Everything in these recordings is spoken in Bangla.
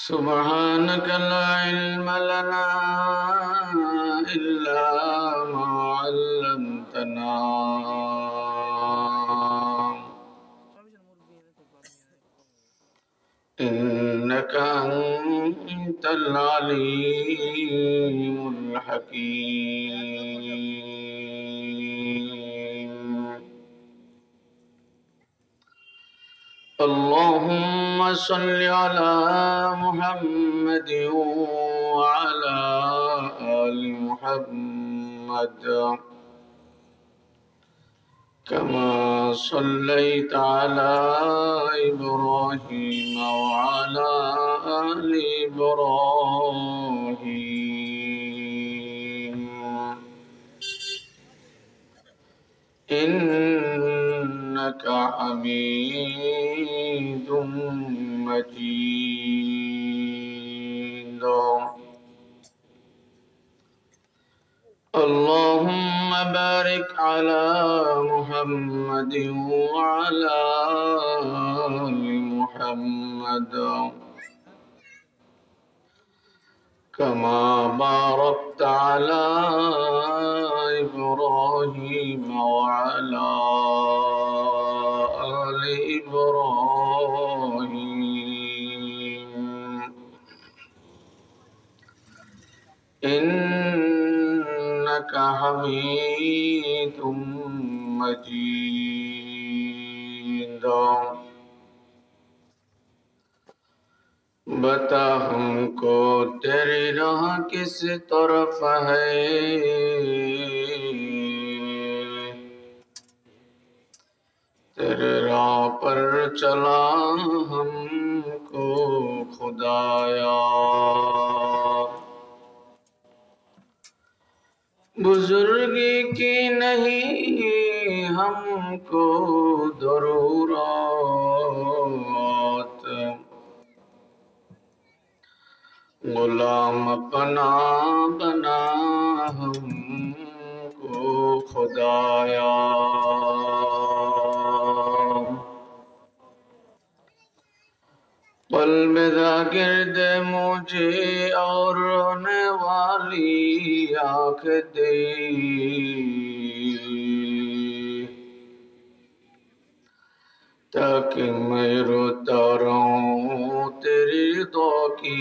سبحانك لا علم لنا إلا ما علمتنا إنك أنت العليم الحكيم. اللهم صل على محمد وعلى آل محمد كما صليت على إبراهيم وعلى آل إبراهيم إنك حميد مجيد. اللهم بارك على محمد وعلى آل محمد كما باركت على إبراهيم وعلى آل إبراهيم إنك حميد مجيد. बता हमको तेरी राह किस तरफ है, तेरे राह पर चला हमको खुदाया। बुजुर्गी की नहीं हमको ज़रूरत, गुलाम अपना बना हमको खुदाया। क़ल्ब ज़ाकिर दे मुझे और रोने वाली आँख दे, ताकि मैं रोता रहूं तेरी दुआ की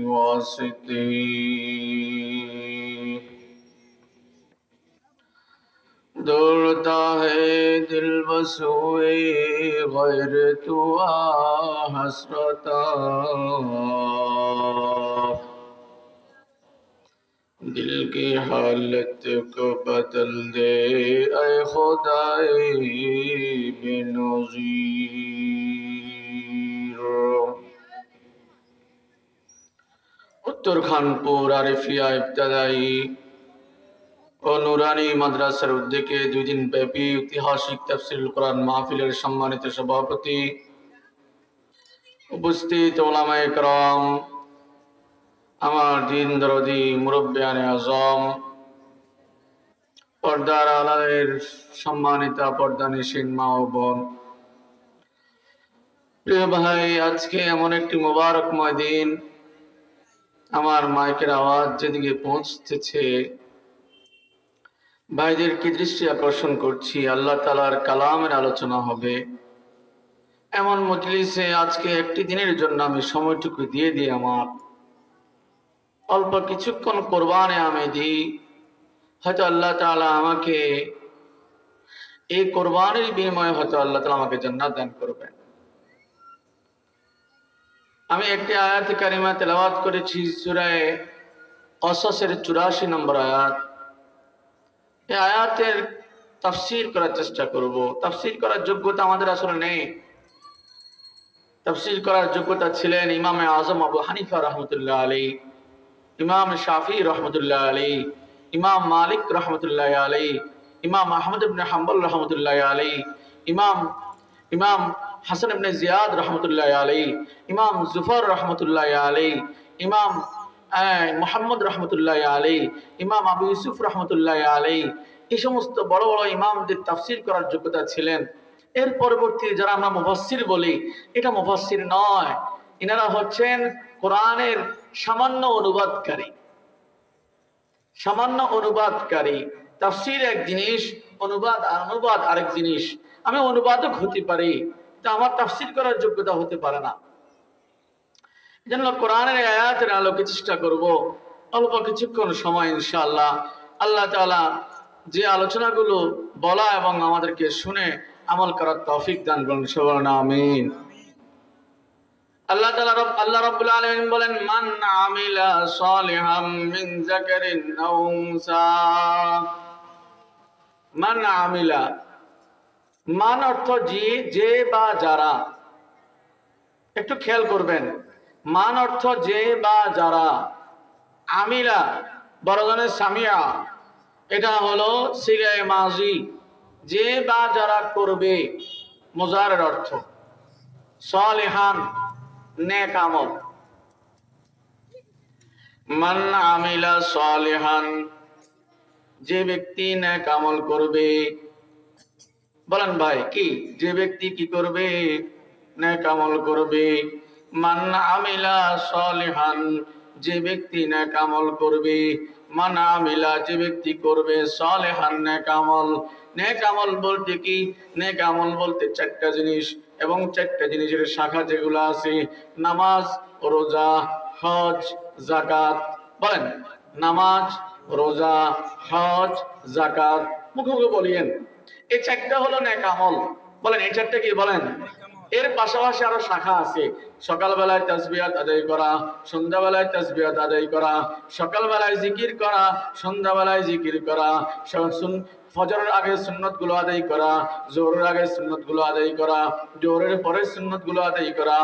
वास्ते। दौड़ता है दिल बसोए गैर तुआ हसरता, दिल की हालत को बदल दे ऐ खुदाए बेनज़ीर। उत्तर खानपुर आरिफिया इब्तदाई ও নুরানি মাদ্রাসার উদ্যোগে 2 দিন ব্যাপী ঐতিহাসিক তাফসীরুল কোরআন মাহফিলের সম্মানিত সভাপতি, উপস্থিত উলামায়ে কেরাম, আমার দিন দরদি মুরব্বিয়ানে আজম, পর্দার আড়ালের সম্মানিতা পর্দানিশীন মা ও বোন, প্রিয় ভাই, আজকে এমন একটি মোবারকময় দিন। আমার মাইকের আওয়াজ যেদিকে পৌঁছতেছে ভাইদের কি দৃষ্টি আকর্ষণ করছি, আল্লাহ তাআলার কালামের আলোচনা হবে এমন মজলিসে আজকে একটি দিনের জন্য আমি সময়টুকু দিয়ে দিই, আমার অল্প কিছুক্ষণ কোরবানে আমি দিই। হয়তো আল্লাহ তাআলা আমাকে এই কোরবানির বিনিময়ে হয়তো আল্লাহ তাআলা আমাকে জান্নাত দান করবেন। আমি একটি আয়াত কারিমা তেলাওয়াত করেছি, সূরা কসসের 84 নম্বর আয়াত। এই আয়াতের তাফসীর করার চেষ্টা করব। তাফসীর করার যোগ্যতা আমাদের আসলে নেই। তাফসীর করার যোগ্যতা ছিলেন ইমাম আজম আবু হানিফা রহমতুল্লাহ আলাইহি, ইমাম শাফি রহমতুল্লাহ আলাইহি, ইমাম মালিক রহমতুল্লাহ আলাইহি, ইমাম আহমদ ইবনে হাম্বল রহমতুল্লাহ আলাইহি, ইমাম হাসান ইবনে জিয়াদ রহমতুল্লাহ আলাইহি, ইমাম জুফর রহমতুল্লাহ আলাইহি, ইমাম মুহাম্মদ রহমতুল্লাহ আলাইহি, ইমাম আবু ইউসুফ রহমতুল্লাহ আলাইহি, এই সমস্ত বড় বড় ইমামদের তাফসীর করার যোগ্যতা ছিলেন। এর পরবর্তী যারা আমরা মুফাসসির বলি, এটা মুফাসসির নয়, ইনারা হচ্ছেন কোরআনের সামান্য অনুবাদকারী। সামান্য অনুবাদকারী। তাফসীর এক জিনিস, অনুবাদ আরেক জিনিস। আমি অনুবাদক হতে পারি, তা আমার তাফসীর করার যোগ্যতা হতে পারে না। এজন্য কোরআনের আয়াতের আলোকে চেষ্টা করব অল্প কিছুক্ষণ সময় ইনশাআল্লাহ। আল্লাহ তাআলা যে আলোচনাগুলো বলা এবং আমাদেরকে শুনে আমল করার তৌফিক দান করুন, সবার আমিন। আল্লাহ রাব্বুল আলামিন বলেন, মান আমিলা সালিহাম মিন যাকারিন আও উনসা। মান আমিলা, মান অর্থ যে বা যারা। একটু খেয়াল করবেন, মান অর্থ যে বা যারা। আমিলা বড়জনের সামিয়া, এটা হলো সিগায়ে মাজি, যে বা যারা করবে, মুজারের অর্থ। সালিহান নেক আমল। মান আমিলা সালিহান, যে ব্যক্তি নেক আমল করবে। বলেন ভাই কি, যে ব্যক্তি কি করবে? নেক আমল করবে। মান আমিলা সালিহান, যে ব্যক্তি নেক আমল করবে। মান আমিলা, যে ব্যক্তি করবে, সালিহান নেক আমল। নেক আমল বলতে কি? নেক আমল বলতে চারটা জিনিস, এবং চারটা জিনিসের শাখা যেগুলো আছে, নামাজ, রোজা, হজ, যাকাত। বলেন, নামাজ, রোজা, হজ, যাকাত। মুখে মুখে বলিয়েন, এই চারটা হলো নেক আমল। বলেন এই চারটা কি? বলেন। এর পাশাপাশি আরো শাখা আছে। সকালবেলায় তাসবিহাত আদায় করা, সন্ধ্যাবেলায় তাসবিহাত আদায় করা, সকালবেলায় জিকির করা, সন্ধ্যাবেলায় জিকির করা, ফজরের আগে সুন্নতগুলো আদায় করা, জোহরের আগে সুন্নতগুলো আদায় করা, জোহরের পরে সুন্নতগুলো আদায় করা,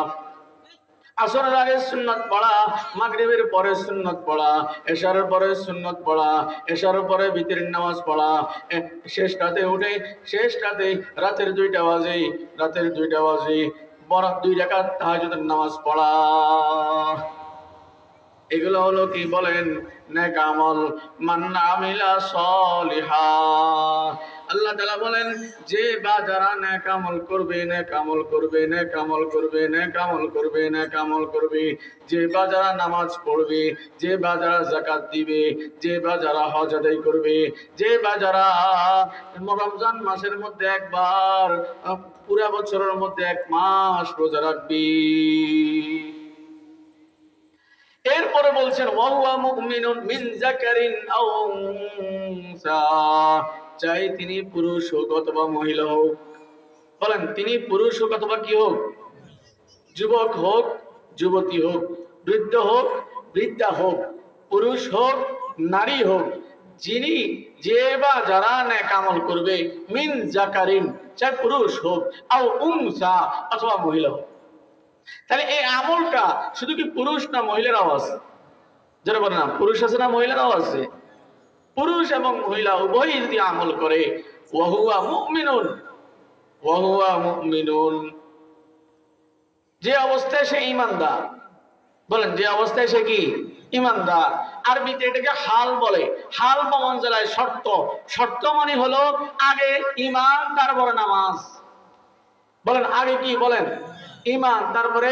আসরের আগে সুন্নত পড়া, মাগরিবের পরে সুন্নত পড়া, এশারের পরে সুন্নত পড়া, এশারের পরে বিতরের নামাজ পড়া, শেষ রাতে উঠে, শেষ রাতে রাতের 2টা বাজে বড় 2 রাকাত তাহাজ্জুদের নামাজ পড়া। এগুলো হলো কি? বলেন নেক আমল। মান আমিলা সালিহা, আল্লাহ তাআলা বলেন যে বা যারা নেক আমল করবে, নেক আমল করবে, নেক আমল করবে, নেক আমল করবে, নেক আমল করবে। যে বা যারা নামাজ পড়বে, যে বা যারা যাকাত দিবে, যে বা যারা হজ আদায় করবে, যে বা যারা রমজান মাসের মধ্যে একবার, পুরা বছরের মধ্যে 1 মাস রোজা রাখবে। এরপরে বলছেন ওয়াহুয়া মুমিনুন মিন যাকারিন আও উনসা, চাই তিনি পুরুষ হোক অথবা মহিলা হোক। বলেন, তিনি পুরুষ হোক অথবা কি হোক? যুবক হোক, যুবতী হোক, বৃদ্ধ হোক, বৃদ্ধা হোক, পুরুষ হোক, নারী হোক, যিনি যে বা যারা নেক আমল করবে, মিন যাকারিন, চাই পুরুষ হোক, আও উনসা অথবা মহিলা হোক। তাহলে এই আমলটা শুধু কি পুরুষ না মহিলারাও আছে? যারা বলে না, পুরুষ আছে না মহিলারাও আছে? পুরুষ এবং মহিলা উভয়ই যদি আমল করে, ওয়াহুয়া মুমিনুন, ওয়াহুয়া মুমিনুন, যে অবস্থায় সে ঈমানদার। বলেন, যে অবস্থায় সে কি? ঈমানদার। আরবিতে এটাকে হাল বলে। হাল বমঞ্জলায় শর্ত। শর্ত মানে হলো আগে ঈমান তারপরে নামাজ। বলেন আগে কি? বলেন ঈমান তারপরে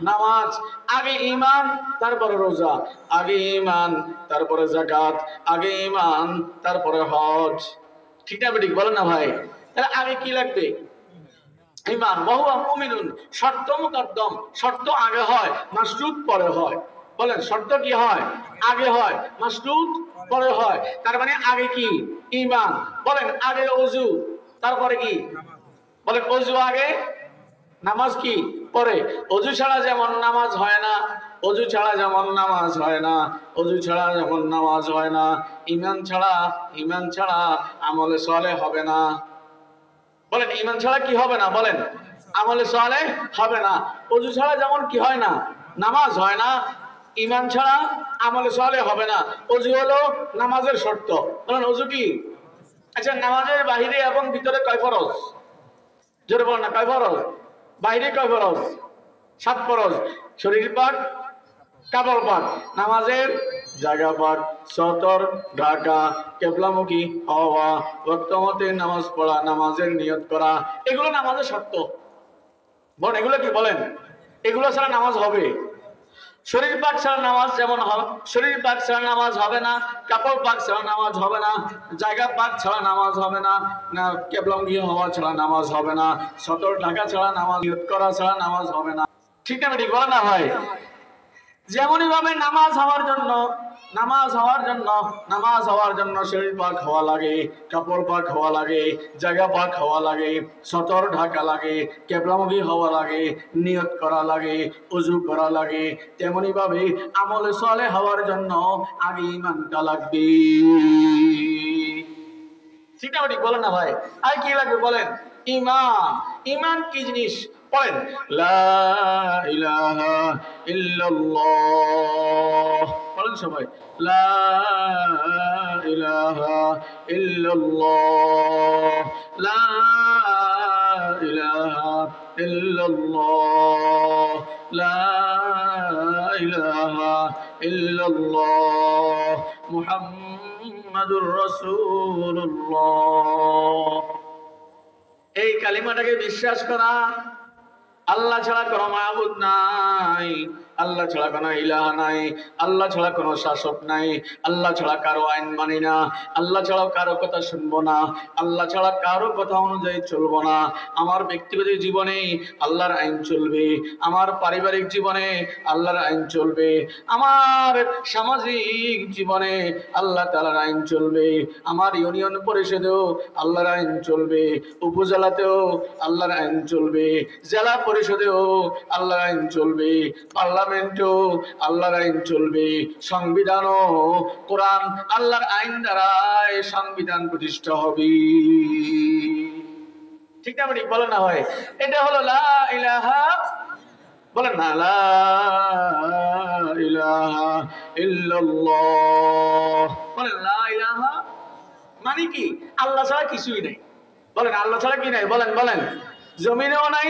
নামাজ, আগে ঈমান তারপরে রোজা, আগে ঈমান তারপরে যাকাত, আগে ঈমান তারপরে হজ। ঠিক না বেঠিক? বলেন না ভাই। তাহলে আগে কি লাগবে? ঈমান। ওয়াহুয়া মুমিনুন, শর্ত মুকদ্দম, শর্ত আগে হয়, মাশরুত পরে হয়। বলেন, শর্ত কি হয়? আগে হয়, মাশরুত পরে হয়। তার মানে আগে কি? ঈমান। বলেন আগে ওযু, তারপরে কি? বলেন ওযু আগে, নামাজ কি পরে। ওযু ছাড়া যেমন নামাজ হয় না, ওযু ছাড়া যেমন নামাজ হয় না, ওযু ছাড়া যেমন নামাজ হয় না, ঈমান ছাড়া আমলে সালেহ হবে না। বলেন ঈমান ছাড়া কি হবে না? বলেন আমলে সালেহ হবে না। ওযু ছাড়া যেমন কি হয় না? নামাজ হয় না, ঈমান ছাড়া আমলে সালেহ হবে না। ওযু হলো নামাজের শর্ত। বলেন ওযু কি? আচ্ছা, নামাজের বাহিরে এবং ভিতরে কয় ফরজ? জোরে বলেন না, কয় ফরজ? বাইরে কয় ফরজ? 7 ফরজ। শরীর পাক, কাপড় পাক, নামাজের জায়গা পাক, সতর, ঢাকা, কেবলামুখী হওয়া, ওয়াক্ত মতে নামাজ পড়া, নামাজের নিয়ত করা, এগুলো নামাজের শর্ত। বলেন এগুলো কি? বলেন এগুলো ছাড়া নামাজ হবে? শরীর পাক ছাড়া নামাজ যেমন হবে, শরীর পাক ছাড়া নামাজ হবে না, কাপড় পাক ছাড়া নামাজ হবে না, জায়গা পাক ছাড়া নামাজ হবে না, না কেবলমুখী হওয়া ছাড়া নামাজ হবে না, সতর ঢাকা ছাড়া নামাজ, নিয়ত করা ছাড়া নামাজ হবে না। ঠিক না ঠিক বলে না ভাই? যেমনই ভাবে নামাজ হওয়ার জন্য শরীর পাক হওয়া লাগে, কাপড় পাক হওয়া লাগে, জায়গা পাক হওয়া লাগে, সতর ঢাকা লাগে, কেবলামুখী হওয়া লাগে, নিয়ত করা লাগে, ওযু করা লাগে, তেমনি ভাবে আমলে সালেহ হওয়ার জন্য আগে ঈমানটা লাগবে। ঠিক না ঠিক বলেন না ভাই? আর কি লাগবে বলেন? ঈমান। ঈমান কি জিনিস বলেন? লা ইলাহা ইল্লাল্লাহ বলেন সবাই, লা ইলাহা ইল্লাল্লাহ, লা ইলাহা ইল্লাল্লাহ, লা ইলাহা ইল্লাল্লাহ মুহাম্মাদুর রাসূলুল্লাহ। এই কালিমাটাকে বিশ্বাস করা, আল্লাহ ছাড়া কোনো মাবুদ নাই, আল্লাহ ছাড়া কোনো ইলাহ নাই, আল্লাহ ছাড়া কোনো শাসক নাই, আল্লাহ ছাড়া কারো আইন মানি না, আল্লাহ ছাড়া কারো কথা শুনবো না, আল্লাহ ছাড়া কারো কথা অনুযায়ী চলবো না। আমার ব্যক্তিগত জীবনে আল্লাহর আইন চলবে, আমার পারিবারিক জীবনে আল্লাহর আইন চলবে, আমার সামাজিক জীবনে আল্লাহ তাআলার আইন চলবে, আমার ইউনিয়ন পরিষদেও আল্লাহর আইন চলবে, উপজেলাতেও আল্লাহর আইন চলবে, জেলা পরিষদেও আল্লাহর আইন চলবে, পার্লামেন্টেও আল্লাহর আইন চলবে, সংবিধানও কোরআন আল্লাহর আইন দ্বারাই সংবিধান প্রতিষ্ঠা হবে। ঠিক না ঠিক বলেন না ভাই? এটা হলো লা ইলাহা, বলেন না, লা ইলাহা ইল্লাল্লাহ, বলেন লা ইলাহা মানে কি? আল্লাহ ছাড়া কিছুই নাই। বলেন আল্লাহ ছাড়া কি নাই? বলেন বলেন। জমিনেও নাই,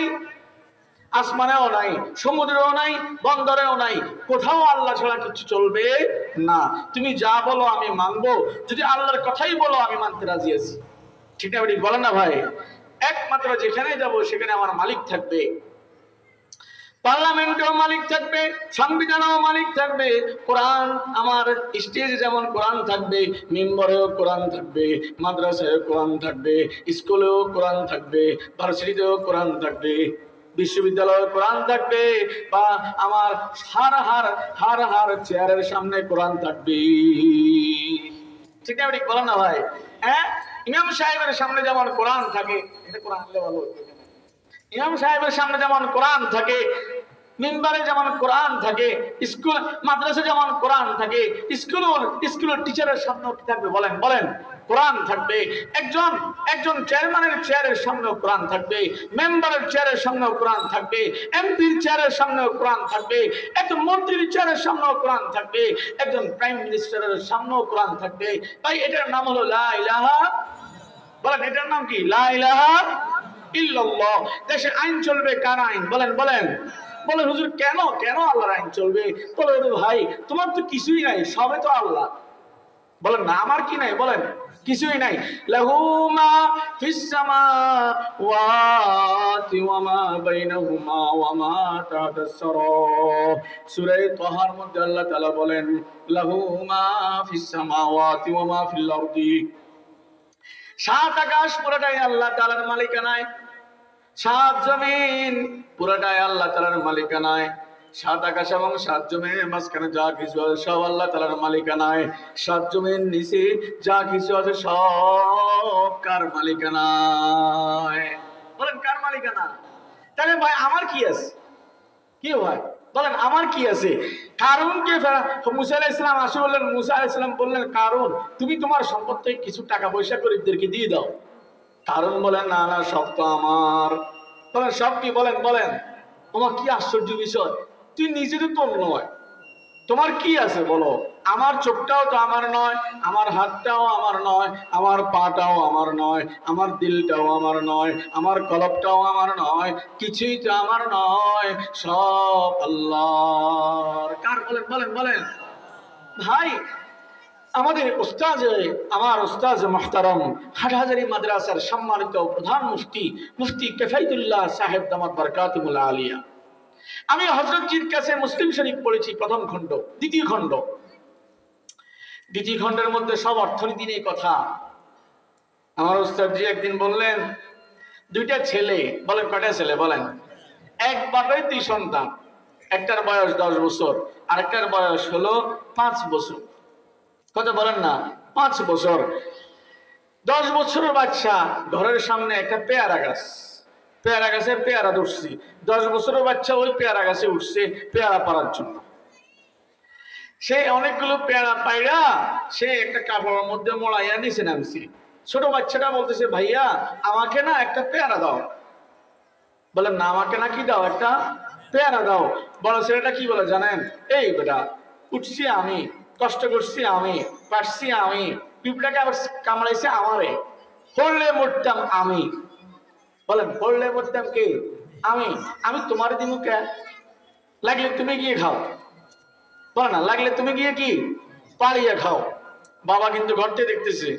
আসমানেও নাই, সমুদ্রেও নাই, বন্দরেও নাই, কোথাও আল্লাহ ছাড়া কিছু চলবে না। তুমি যা বলো আমি মানবো, যদি আল্লাহর কথাই বলো আমি মানতে রাজি আছি। ঠিক না বলেন না ভাই? একমাত্র যেখানে যাব সেখানে আমার মালিক থাকবে, পার্লামেন্টেও মালিক থাকবে, সংবিধানেও মালিক থাকবে, কোরআন আমার স্টেজে যেমন কোরআন থাকবে, মিম্বরেও কোরআন থাকবে, মাদ্রাসায়ও কোরআন থাকবে, স্কুলেও কোরআন থাকবে, ভার্সিটিতেও কোরআন থাকবে, বিশ্ববিদ্যালয়ে কোরআন থাকবে, বা আমার হার হার চেয়ারের সামনে কোরআন থাকবে। ঠিক না ঠিক বলেন না ভাই? হ্যাঁ, ইমাম সাহেবের সামনে যেমন কোরআন থাকে, এটা কোরআন ভালো, ইমাম সাহেবের সামনে যেমন কোরআন থাকে, মিম্বারে যেমন কোরআন থাকে, স্কুল মাদ্রাসা যেমন কোরআন থাকে, স্কুলের টিচারের সামনেও কি থাকবে? বলেন বলেন, কোরআন থাকবে। একজন চেয়ারম্যানের চেয়ারের সামনেও কোরআন থাকবে, মেম্বারের চেয়ারের সামনেও কোরআন থাকবে, এমপির চেয়ারের সামনেও কোরআন থাকবে, একজন মন্ত্রীর চেয়ারের সামনেও কোরআন থাকবে, একজন প্রাইম মিনিস্টারের সামনেও কোরআন থাকবে। তাই এটার নাম হলো লা ইলাহা, বলেন এটার নাম কি? লা ইলাহা ইল্লাল্লাহ। দেশে আইন চলবে কার আইন? বলেন বলেন। বলে হুজুর কেন কেন আল্লাহর আইন চলবে? বলে ভাই তোমার তো কিছুই নাই, সবে তো আল্লাহ। বলেন না আমার কি নাই? বলেন কিছুই নাই। লাহু মা ফিস সামাওয়াতি ওয়া মা বাইনাহুমা ওয়া মা তাহতাস সারা। সূরা তাহার মধ্যে আল্লাহ তাআলা বলেন লাহু মা ফিস সামাওয়াতি ওয়া মা ফিল আরদি। সাত আকাশ পুরোটাই আল্লাহ তাআলার মালিকানায়, সাত জমিন পুরোটাই আল্লাহ তাআলার মালিকানায়, সাত আকাশ এবং সাত জমিনের মাঝখানে যা কিছু আছে সব আল্লাহ তাআলার মালিকানায়, সাত জমিনের নিচে যা কিছু আছে সব কার মালিকানায়? বলেন কার মালিকানা? তাহলে ভাই আমার কি আছে? কি ভাই বলেন আমার কি আছে? কারুনকে মুসা আলাইহিস সালাম আসে বললেন, মুসা আলাইহিস সালাম বললেন কারুন তুমি তোমার সম্পদ থেকে কিছু টাকা পয়সা গরিবদেরকে দিয়ে দাও। কারুন বলেন না না সব তো আমার। বলেন সব কি? বলেন বলেন। তোমার কি আশ্চর্য বিষয়, তুই নিজে তো তোর নয়, তোমার কি আছে বলো? আমার চোখটাও তো আমার নয়, আমার হাতটাও আমার নয়, আমার পাটাও আমার নয়, আমার দিলটাও আমার নয়, আমার কলবটাও আমার নয়, কিছুই তো আমার নয়, সব আল্লাহর। কার? বলেন বলেন বলেন। ভাই আমাদের উস্তাদ, আমার উস্তাদ মুহতারাম হাটহাজারী মাদ্রাসার সম্মানিত প্রধান মুফতি মুফতি কিফায়েতুল্লাহ সাহেব দামাত বরকাতুহুল আলিয়া, আমি হযরতজির কাছে মুসলিম শরীফ পড়েছি প্রথম খণ্ড, দ্বিতীয় খণ্ডের মধ্যে সব অর্থনীতি নিয়ে কথা। আমার উস্তাদজি একদিন বললেন, দুইটা ছেলে, বলেন কয়টা ছেলে বলেন? এক বাপের দুই সন্তান, একটার বয়স 10 বছর আর একটার বয়স হলো 5 বছর। কত বলেন না? 5 বছর। 10 বছরের বাচ্চা, ঘরের সামনে একটা পেয়ারা গাছ, পেয়ারা গাছের পেয়ারা ধরছি। 10 বছরের বাচ্চা ওই পেয়ারা গাছে উঠছে পেয়ারা পাড়ার জন্য। সে অনেকগুলো পেয়ারা পাইরা সে একটা কাপড়ের মধ্যে মোড়াইয়া নিচে নামছে। ছোট বাচ্চাটা বলতেছে, ভাইয়া আমাকে না একটা পেয়ারা দাও। বলেন না, আমাকে না কি দাও, একটা পেয়ারা দাও। বড় ছেলেটা কি বলে জানেন? এই বেটা, উঠছি আমি, কষ্ট করছি আমি, পারছি আমি, পিঁপড়াকে আবার কামড়াইছে আমারে, পড়লে মরতাম আমি। বলেন পড়লে মরতাম কে? আমি। আমি তোমার দিনু কে? লাগলে তুমি গিয়ে খাও। বলে না, লাগলে তুমি গিয়ে কি পাড়িয়ে খাও। বাবা কিন্তু ঘরতে দেখতেছে,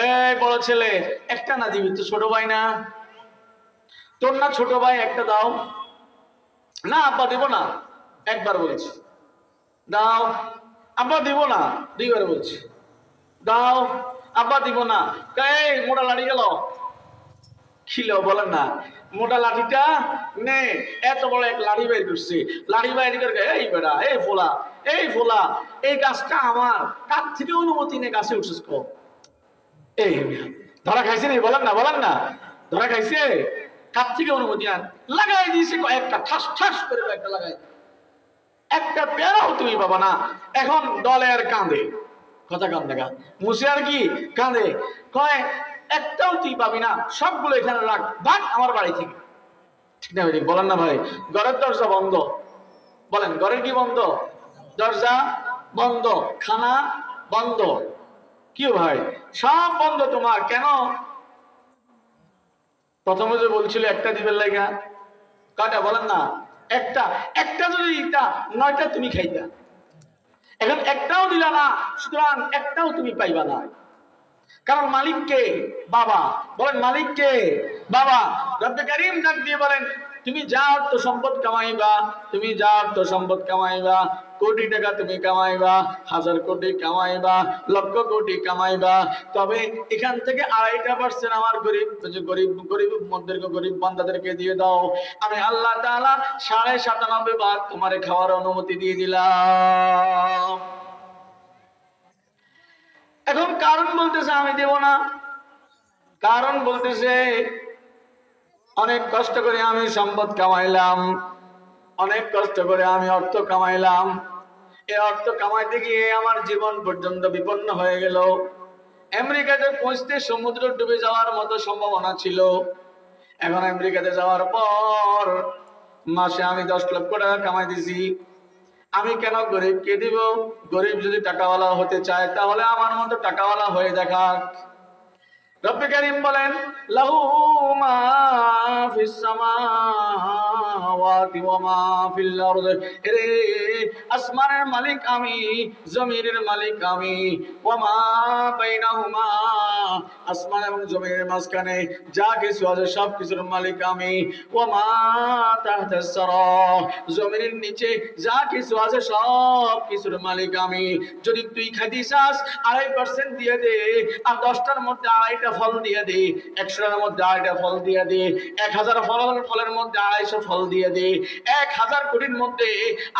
এই বড় ছেলে একটা না দিবি তো? ছোট ভাই না তোর? না ছোট ভাই, একটা দাও। না আব্বা দিব না, একবার বলছি। দাও। আব্বা দিব না, দুইবার বলছি। দাও। আব্বা দিব না। এই মোটা লাঠি গেল খিল, বলেন না, মোটা লাঠিটা নে। এত বড় এক লাঠি বাইর করছে। লাঠি বাইর করে, এই বেড়া, এই ফোলা, এই গাছটা আমার, কার থেকে অনুমতি নে গাছে উঠছিস? এই ধরা খাইছে নি? বলেন না, ধরা খাইছে? কার থেকে অনুমতি আন? লাগাই দিয়েছে কয়েকটা, ঠাস ঠাস করে কয়েকটা লাগাই। একটা পেয়ারাও তুমি পাবা না। এখন দলের কাঁদে, কথা কান দেখা মুসে আর কি কাঁদে, কয় একটাও তুই পাবি না, সবগুলো এখানে রাখ, ভাগ আমার বাড়ি থেকে। ঠিক না? বলেন না ভাই? ঘরের দরজা বন্ধ। বলেন ঘরের কি বন্ধ? দরজা বন্ধ, খানা বন্ধ। কি ভাই সব বন্ধ তোমার? কেন? প্রথমে যে বলছিল একটা দিবের লাগা, কয়টা বলেন না? একটা যদি দিতা 9টা তুমি খাইতা। এখন একটাও দিলা না, সুতরাং একটাও তুমি পাইবা না। কারণ মালিক কে? বাবা। বলেন মালিক কে? বাবা। রব্বে কারীম ডাক দিয়ে বলেন, তুমি যা অর্থ সম্পদ কামাইবা, তুমি যা অর্থ সম্পদ কামাইবা, কোটি টাকা তুমি কামাইবা, 1000 কোটি কামাইবা, লক্ষ কোটি কামাইবা, তবে এখান থেকে 2.5% আমার গরিব মধ্যেরকে, গরিব বান্দাদেরকে দিয়ে দাও। আমি আল্লাহ তাআলা 97.5 ভাগ তোমারে খাওয়ার অনুমতি দিয়ে দিলাম। এখন কারণ বলতেছে আমি দেব না। কারণ বলতেছে অনেক কষ্ট করে আমি সম্পদ কামাইলাম, অনেক কষ্ট করে আমি অর্থ কামাইলাম, এই অর্থ কামাইতে গিয়ে আমার জীবন পর্যন্ত বিপন্ন হয়ে গেল। আমেরিকাতে পৌঁছতে সমুদ্র ডুবে যাওয়ার মতো সম্ভাবনা ছিল। এখন আমেরিকাতে যাওয়ার পর মাসে আমি 10 লক্ষ টাকা কামাই দিছি। আমি কেন গরিবকে দিব? গরিব যদি টাকাওয়ালা হতে চায় তাহলে আমার মতো টাকাওয়ালা হয়ে দেখাক। রব্বে কারীম বলেন, লাহু মা ফিস সামাওয়াতি ওয়া মা ফিল আরদ। এরে আসমানের মালিক আমি, জমিনের মালিক আমি। ওয়া মা বাইনাহুমা, আসমান এবং জমিনের মাঝখানে যা কিছু আছে সব কিছুর মালিক আমি। ওয়া মা তাহতাস সারা, জমিনের নিচে যা কিছু আছে সব কিছুর মালিক আমি। যদি তুই খাইতে চাস 2.5% দিয়ে দে, আর 10টার মধ্যে 2.5টা ফল দিয়ে দে, 100টার মধ্যে 2.5টা ফল দিয়ে দে, 1000 ফলের মধ্যে 250 ফল দিয়ে দে, 1000 কোটির মধ্যে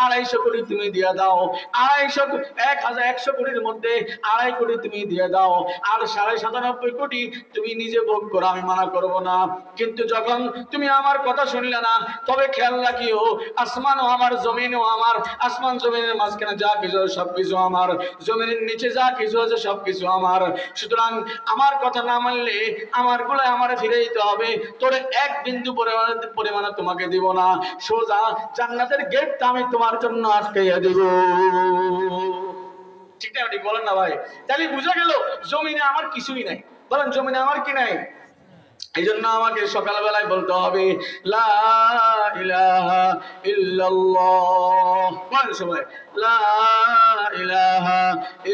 250 কোটি তুমি দিয়ে দাও, 100 কোটির মধ্যে 2.5 কোটি তুমি দিয়ে দাও, আর 97.5 কোটি তুমি নিজে ভোগ করো, আমি মানা করব না। কিন্তু যখন তুমি আমার কথা শুনলে না, তবে খেয়াল রাখিও আসমানও আমার, জমিনও আমার। আসমান জমিনের মাঝখানে যা কিছু সবকিছু আমার, জমিনের নিচে যা কিছু আছে সবকিছু আমার। সুতরাং আমার কথা না মানলে আমার গুলায় আমার ফিরে দিতে হবে। তোরে এক বিন্দু পরিমাণে তোমাকে দিব না, সোজা জান্নাতের গেটটা আমি তোমার জন্য আটকাইয়া দিব। ঠিক না? বলেন না ভাই? তাহলে বুঝা গেল জমিনে আমার কিছুই নাই। বলেন জমিনে আমার কি নাই? এই জন্য আমাকে সকালবেলায় বলতে হবে লা ইলাহা ইল্লাল্লাহ। বলেন সবাই লা ইলাহা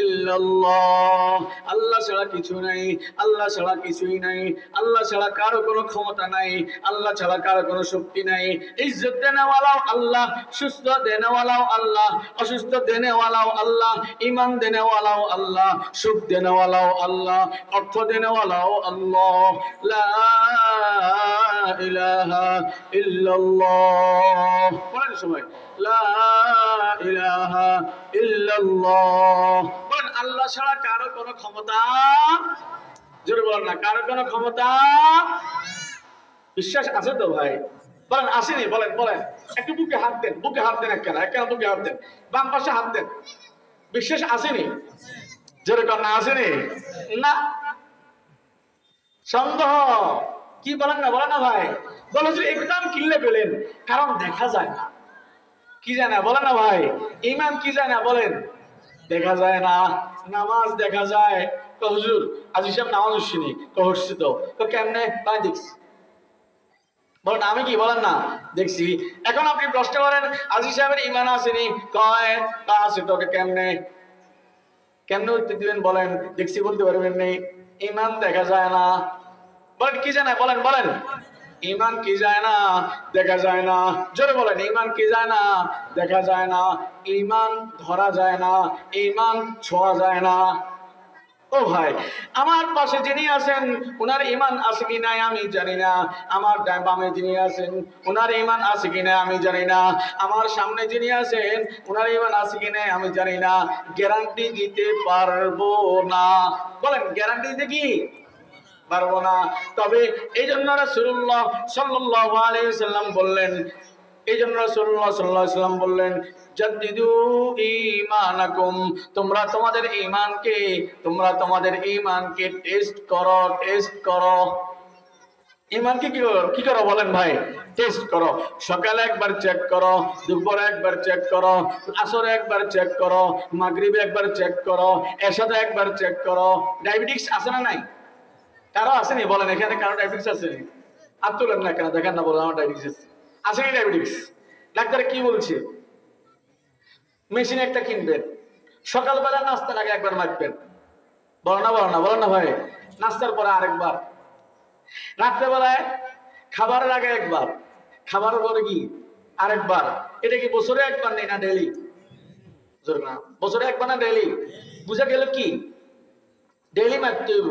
ইল্লাল্লাহ। আল্লাহ ছাড়া কিছু নাই, আল্লাহ ছাড়া কিছুই নাই, আল্লাহ ছাড়া কারো কোনো ক্ষমতা নাই, আল্লাহ ছাড়া কারো কোনো শক্তি নাই। ইজ্জত দেনেওয়ালাও আল্লাহ, সুস্থ দেনেওয়ালাও আল্লাহ, অসুস্থ দেনেওয়ালাও আল্লাহ, ঈমান দেনেওয়ালাও আল্লাহ, সুখ দেনেওয়ালাও আল্লাহ, অর্থ দেনেওয়ালাও আল্লাহ। লা ইলাহা ইল্লাল্লাহ। বলেন সবাই লা ইলাহা ইল্লাল্লাহ। বলেন আল্লাহ ছাড়া কারো কোনো ক্ষমতা, জোরে বলেন না, কারো কোনো ক্ষমতা। বিশ্বাস আছে তো ভাই? বলেন আসেনি? বলেন বলেন, একটু বুকে হাত দেন, বুকে হাত দেন, একটা বুকে হাত দেন, বাম পাশে হাত দেন। বিশ্বাস আসেনি? জোরে কর না, আসেনি না? সন্দেহ কি? বলেন না, বলেন না ভাই। বলো যে একদম কিনলে পেলেন, কারণ দেখা যায় না। কি যায় না? বলেন না ভাই। ঈমান কি যায় না? বলেন দেখা যায় না। নামাজ দেখা যায়। হুজুর আজি সাহেব নামাজ শুনি, হচ্ছি তো কেমনে? তাই দেখছি। বলেন আমি কি? বলেন না দেখছি। এখন আপনি প্রশ্ন করেন আজি সাহেবের ঈমান আসেনি, কয় তা আছে, তোকে কেমনে কেমনে উত্তর দিবেন? বলেন দেখছি বলতে পারবেন নেই। ঈমান দেখা যায় না। বলেন কি যায় না? বলেন বলেন ঈমান কি যায় না? দেখা যায় না। জোরে বলেন ঈমান কি যায় না? দেখা যায় না। ঈমান ধরা যায় না, ঈমান ছোঁয়া যায় না। ও ভাই, আমার পাশে যিনি আছেন ওনার ঈমান আছে কি নাই আমি জানি না। আমার বামে যিনি আছেন ওনার ঈমান আছে কি নাই আমি জানি না। আমার সামনে যিনি আছেন ওনার ঈমান আছে কি নাই আমি জানি না। গ্যারান্টি দিতে পারবো না। বলেন গ্যারান্টি দিতে কি পারবো না। তবে এই জন্য রাসূলুল্লাহ সাল্লাল্লাহু আলাইহি ওয়াসাল্লাম বললেন, এই জন্য রাসূলুল্লাহ সাল্লাল্লাহু আলাইহি ওয়াসাল্লাম বললেন জাদ্দিদু ঈমানাকুম, তোমরা তোমাদের ঈমানকে টেস্ট করো, টেস্ট করো। ঈমানকে কি করো বলেন ভাই? টেস্ট করো। সকালে একবার চেক করো, দুপুরে একবার চেক করো, আসরে একবার চেক করো, মাগরিবে একবার চেক করো, এশাতে একবার চেক করো। ডায়াবেটিস আছে না নাই? কারো আসেনি? বলেন এখানে কারো ডায়াবেটিস আছে? আর তোলেন না কেন? দেখেন না, বলেন আমার ডায়াবেটিস আছে কি? ডায়াবেটিস ডাক্তার কি বলছে? মেশিন একটা কিনবেন, সকালবেলা নাস্তার আগে একবার মাখবেন। বলো না, বলো না, বলো না ভাই। নাস্তার পরে আরেকবার, রাত্রেবেলায় খাবারের আগে একবার, খাবারের পরে কি আরেকবার। এটা কি বছরে একবার নেই না ডেইলি? বছরে একবার না ডেইলি? বুঝা গেল কি? ডেইলি মাখতে হইব।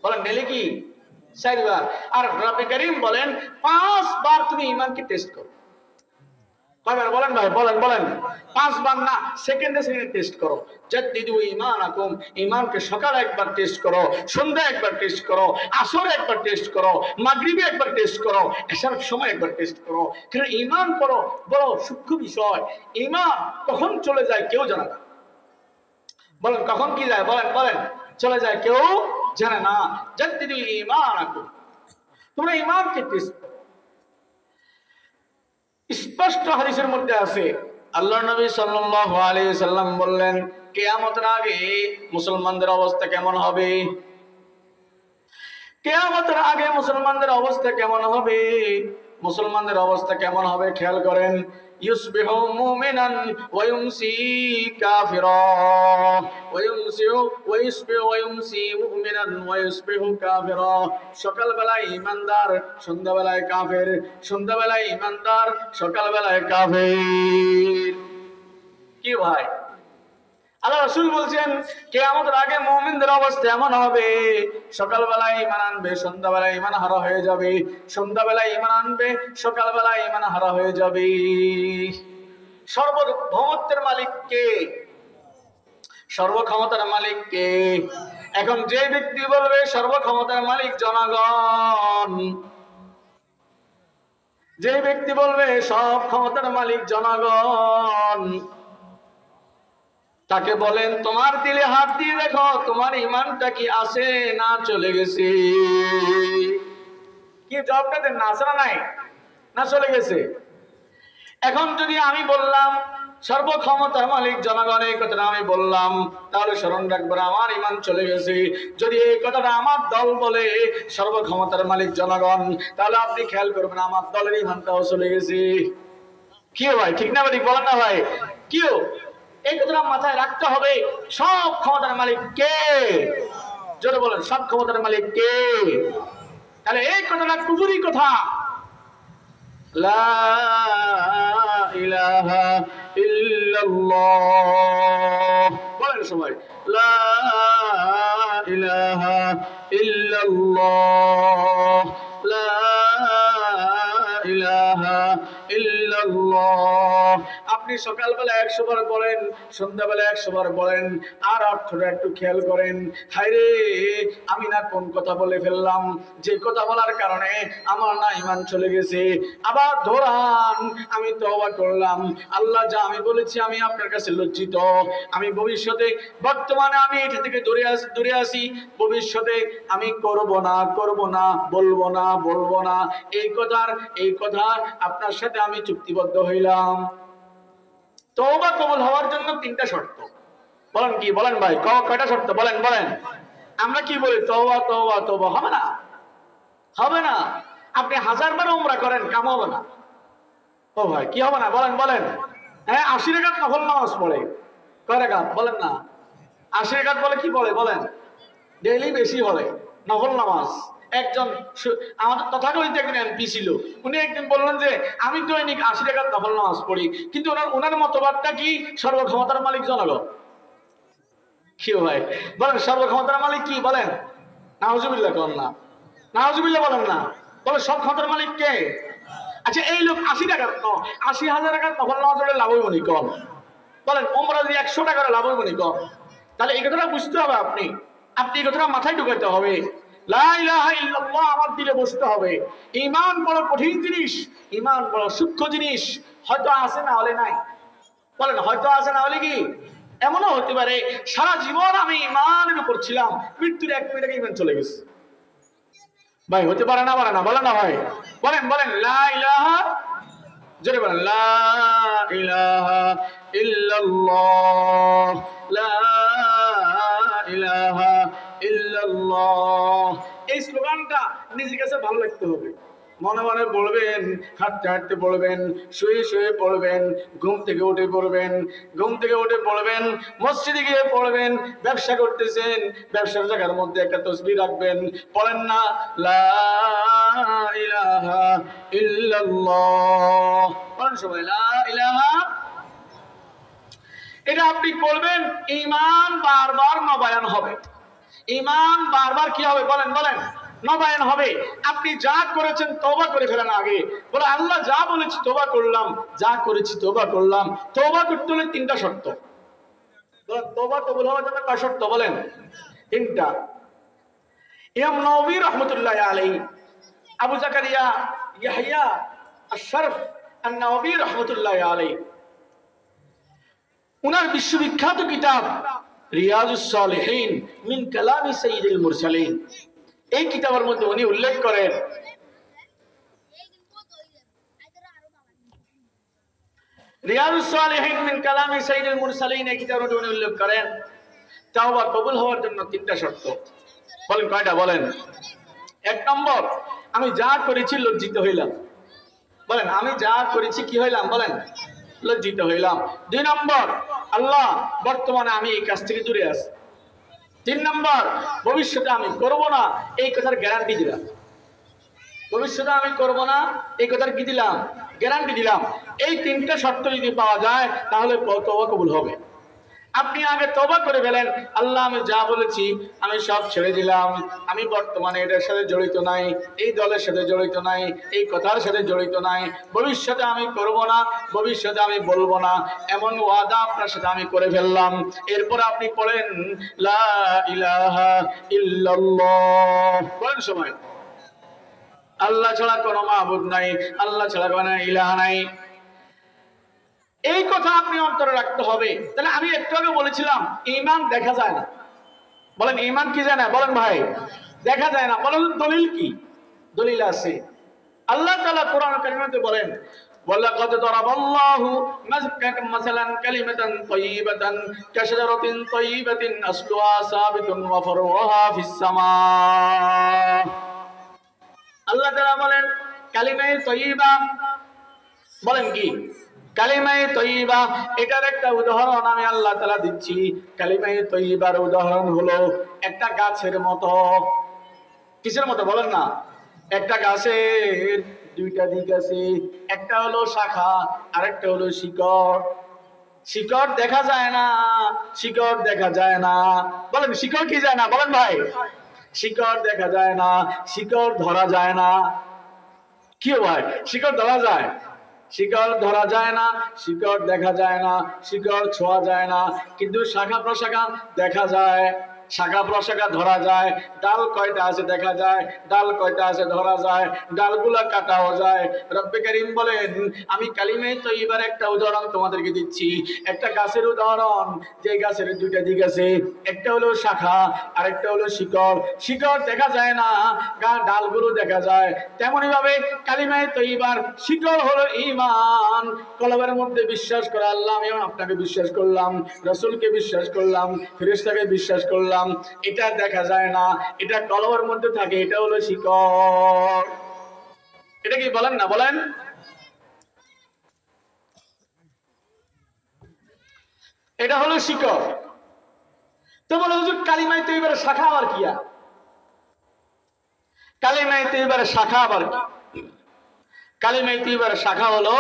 বলেন ডেইলি কি? 4 বার। আর রাব্বে কারীম বলেন 5 বার তুমি ঈমানকে টেস্ট করো। কয়বার বলেন ভাই? বলেন বলেন। 5 বার না, সেকেন্ডে সেকেন্ডে টেস্ট করো। জাদ্দিদু ঈমানাকুম, ঈমানকে সকালে একবার টেস্ট করো, সন্ধ্যায় একবার টেস্ট করো, আসরে একবার টেস্ট করো, মাগরিবে একবার টেস্ট করো, এশার সময় একবার টেস্ট করো। কারণ ঈমান বড় সূক্ষ্ম বিষয়। ঈমান কখন চলে যায় কেউ জানে না। বলেন কখন কি যায়? বলেন বলেন। চলে যায় কেউ জানে না। জাদ্দিদু ঈমানাকুম, তোমরা ঈমানকে টেস্ট করো। স্পষ্ট হাদিসের মধ্যে আছে, আল্লাহ নবী সাল্লাল্লাহু আলাইহি ওয়াসাল্লাম বললেন কিয়ামতের আগে মুসলমানদের অবস্থা কেমন হবে? কিয়ামতের আগে মুসলমানদের অবস্থা কেমন হবে? মুসলমানদের অবস্থা কেমন হবে খেয়াল করেন। ইউসবিহু মুমিনান ওয়া ইউমসি কাফিরা ওয়া ইউমসি মুমিনান ওয়া ইউসবিহু কাফিরা। সকালবেলায় ঈমানদার, সন্ধ্যাবেলায় কাফের, সন্ধ্যাবেলায় ঈমানদার, সকালবেলায় কাফের। কি ভাই? আল্লাহ রাসূল বলছেন কিয়ামতের আগে মুমিনদের অবস্থা এমন হবে, সকালবেলায় ঈমান আনবে, সন্ধ্যাবেলায় ঈমান হারা হয়ে যাবে, সন্ধ্যাবেলায় ঈমান আনবে, সকালবেলায় ঈমান হারা হয়ে যাবে। সর্বভৌমত্বের মালিক কে? সর্বক্ষমতার মালিক কে? এখন যে ব্যক্তি বলবে সর্বক্ষমতার মালিক জনগণ, যে ব্যক্তি বলবে সব ক্ষমতার মালিক জনগণ, তাকে বলেন তোমার দিলে হাত দিয়ে দেখো তোমার ঈমানটা কি আছে না চলে গেছে। কি জবাবটা দেন? না আছে না নাই? না চলে গেছে? এখন যদি আমি বললাম সর্বক্ষমতার মালিক জনগণ, এই কথাটা আমি বললাম, তাহলে স্মরণ রাখবেন আমার ইমান চলে গেছে। যদি এই কথাটা আমার দল বলে সর্বক্ষমতার মালিক জনগণ, তাহলে আপনি খেয়াল করবেন আমার দলের ইমানটাও চলে গেছে। কি ভাই, ঠিক না ঠিক বলেন না ভাই? কিও এই কথাটা মাথায় রাখতে হবে। সব ক্ষমতার মালিক কে? জোরে বলেন, সব ক্ষমতার মালিক কে? তাহলে এই কথাটা কুফুরি কথা। লা ইলাহা ইল্লাল্লাহ বলেন সবাই, লা ইলাহা ইল্লাল্লাহ, লা ইলাহা ইল্লাল্লাহ। আপনি সকালবেলা 100 বার বলেন, সন্ধ্যাবেলা 100 বার বলেন, আর অর্থটা একটু খেয়াল করেন। হায়রে, আমি না কোন কথা বলে ফেললাম, যে কথা বলার কারণে আমার না ইমান চলে গেছে। আবার ধরান, আমি তওবা করলাম, আল্লাহ যা আমি বলেছি আমি আপনার কাছে লজ্জিত। আমি ভবিষ্যতে, বর্তমানে আমি এটা থেকে দূরে আসি, ভবিষ্যতে আমি করব না, বলবো না। এই কথার আপনার সাথে আমি চুক্তিবদ্ধ হইলাম। তওবা কবুল হওয়ার জন্য 3টা শর্ত। বলেন কি? বলেন ভাই, কয়টা শর্ত? বলেন। আমরা কি বলি? তওবা হবে না, হবে না। আপনি 1000 বার উমরা করেন, কাম হবে না। ও ভাই, কি হবে না? বলেন। হ্যাঁ, 80 রাকাত নফল নামাজ পড়ে, কয় রাকাত? বলেন না। 80 রাকাত বলে কি বলে? বলেন। ডেইলি বেশি বলে নফল নামাজ। একজন আমাদের তথাকথিত একজন এমপি ছিল, উনি একদিন বললেন যে আমি দৈনিক 80 রাকাত নফল নামাজ পড়ি, কিন্তু ওনার মতবাদটা কি? সর্বক্ষমতার মালিক জনগণ। কি ভাই বলেন, সর্বক্ষমতার মালিক কি? বলেন। নাউজুবিল্লাহ করেন না, নাউজুবিল্লাহ বলেন না। বলে সব ক্ষমতার মালিক কে? আচ্ছা, এই লোক 80 টাকার 80,000 টাকার নফল নামাজ পড়লে লাভ হইব নি? কম বলেন। ওমরা যদি 100 টাকার লাভ হইব নি? কম। তাহলে এই কথাটা বুঝতে হবে। আপনি এই কথাটা মাথায় ঢুকাইতে হবে। লা ইলাহা ইল্লাল্লাহ আমার দিলে বসতে হবে। ঈমান বড় কঠিন জিনিস, ঈমান বড় সূক্ষ্ম জিনিস। হয়তো আছে, না হলে নাই। বলেন, হয়তো আছে, না হলে কি? এমনও হতে পারে সারা জীবন আমি ঈমানের উপর ছিলাম, মৃত্যুর 1 মিনিট আগে ঈমান চলে গেছে। ভাই হতে পারে না? পারে না? বলেন না ভাই। বলেন লা ইলাহা, জোরে বলেন, লা ইলাহা ইল্লাল্লাহ, লা ইলাহা ইল্লাল্লাহ। এই স্লোগানটা নিজের কাছে ভালো লাগতে হবে। মনে মনে বলবেন, হাঁটতে হাঁটতে পড়বেন, শুয়ে পড়বেন, ঘুম থেকে উঠে পড়বেন, মসজিদে গিয়ে পড়বেন, ব্যবসা করতেছেন, ব্যবসার জায়গার মধ্যে একটা তসবিহ রাখবেন, পড়েন না লা ইলাহা ইল্লাল্লাহ। বলেন সবাই, লা ইলাহা। এটা আপনি বলবেন, ঈমান বারবার নবায়ন হবে। ঈমান বারবার কি হবে? বলেন নবায়ন হবে। আপনি যা করেছেন তওবা করে ফেলেন আগে। বলে আল্লাহ যা বলেছি তওবা করলাম, যা করেছি তওবা করলাম। তওবা করতে হলে 3টা শর্ত। বলেন, তওবা কবুল হওয়ার জন্য কয় শর্ত? বলেন। 3টা। ইমাম নববী রাহমাতুল্লাহি আলাইহি, আবু জাকারিয়া ইয়াহইয়া আশ-শরফ আন-নববী রাহমাতুল্লাহি আলাইহি, উনার বিশ্ববিখ্যাত কিতাব রিয়াজুস সালিহিন মিন কালামি সাইয়্যিদুল মুরসালিন, এই কিতাবের মধ্যে উনি উল্লেখ করেন, রিয়াজুস সালিহিন মিন কালামি সাইয়্যিদুল মুরসালিন, এই কিতাবের মধ্যে উনি উল্লেখ করেন তওবা কবুল হওয়ার জন্য 3টা শর্ত। বলেন কয়টা? বলেন। 1 নম্বর, আমি যা করেছি লজ্জিত হইলাম। বলেন, আমি যা করেছি কি হইলাম? বলেন, লজ্জিত হইলাম। 2 নম্বর, আল্লাহ বর্তমানে আমি এই কাজ থেকে দূরে আছি। 3 নম্বর, ভবিষ্যতে আমি করব না, এই কথার গ্যারান্টি দিলাম। ভবিষ্যতে আমি করব না, এই কথার কি দিলাম? গ্যারান্টি দিলাম। এই 3টা শর্ত যদি পাওয়া যায় তাহলে তওবা কবুল হবে। আপনি আগে তওবা করে ফেলেন, আল্লাহ আমি যা বলেছি আমি সব ছেড়ে দিলাম, আমি বর্তমানে এটার সাথে জড়িত নাই, এই দলের সাথে জড়িত নাই, এই কথার সাথে জড়িত নাই, ভবিষ্যতে আমি করব না, ভবিষ্যতে আমি বলবো না, এমন ওয়াদা আপনার সাথে আমি করে ফেললাম। এরপর আপনি পড়েন লা ইলাহা ইল্লাল্লাহ। বলেন সবাই, আল্লাহ ছাড়া কোনো মাবুদ নাই, আল্লাহ ছাড়া কোনো ইলাহা নাই। এই কথা আপনি অন্তরে রাখতে হবে। তাহলে আমি একটু আগে বলেছিলাম ঈমান দেখা যায় না। বলেন, ঈমান কি যায় না? বলেন ভাই, দেখা যায় না। বলেন দলিল কি? দলিল আছে। আল্লাহ তাআলা কোরআন কারীমে বলেন, ওয়ালাকাদ দারাবাল্লাহু মাসালান কালিমাতান তাইয়িবাতান কাশজারাতিন তাইয়িবাতিন আসলুহা সাবিতুন ওয়া ফারউহা ফিস সামা। আল্লাহ তাআলা বলেন কালিমায়ে তাইয়িবা, বলেন কি কালিমায়ে তাইয়িবা, এটার একটা উদাহরণ আমি আল্লাহ তাআলা দিচ্ছি। কালিমায়ে তাইয়িবার উদাহরণ হলো একটা গাছের মতো। কিসের মতো বলেন না? একটা গাছের দুইটা দিক আছে, একটা হলো শাখা আর একটা হলো শিকড়। শিকড় দেখা যায় না, শিকড় দেখা যায় না, বলেন শিকড় কি যায় না? বলেন ভাই, শিকড় দেখা যায় না, শিকড় ধরা যায় না। কি ভাই, শিকড় ধরা যায়? শিকড় ধরা যায় না, শিকড় দেখা যায় না, শিকড় ছোঁয়া যায় না, কিন্তু শাখা প্রশাখা দেখা যায়, শাখা প্রশাখা ধরা যায়। ডাল কয়টা আছে দেখা যায়, ডাল কয়টা আছে ধরা যায়, ডালগুলা কাটাও যায়। রব্বে কারীম বলেন আমি কালিমায়ে তাইয়্যিবার একটা উদাহরণ তোমাদেরকে দিচ্ছি। একটা গাছের উদাহরণ, যে গাছের দুইটা দিক আছে, একটা হলো শাখা আর একটা হলো শিকড়। শিকড় দেখা যায় না, ডালগুলো দেখা যায়। তেমনি ভাবে কালিমায়ে তাইয়্যিবার শিকড় হলো ঈমান। কলবের মধ্যে বিশ্বাস করা, আল্লাহ আমি আপনাকে বিশ্বাস করলাম, রাসূলকে বিশ্বাস করলাম, ফেরেশতাকে বিশ্বাস করলাম, এটা দেখা যায় না, এটা কলবের মধ্যে থাকে, এটা হলো শিকড়। এটা কি বলেন না? বলেন, এটা হলো শিকড়। তো বলে হুজুর কালিমায়ে তাইয়্যিবার শাখা আবার কি? কালিমায়ে তাইয়্যিবার শাখা আবার কি? কালিমায়ে তাইয়্যিবার শাখা হলো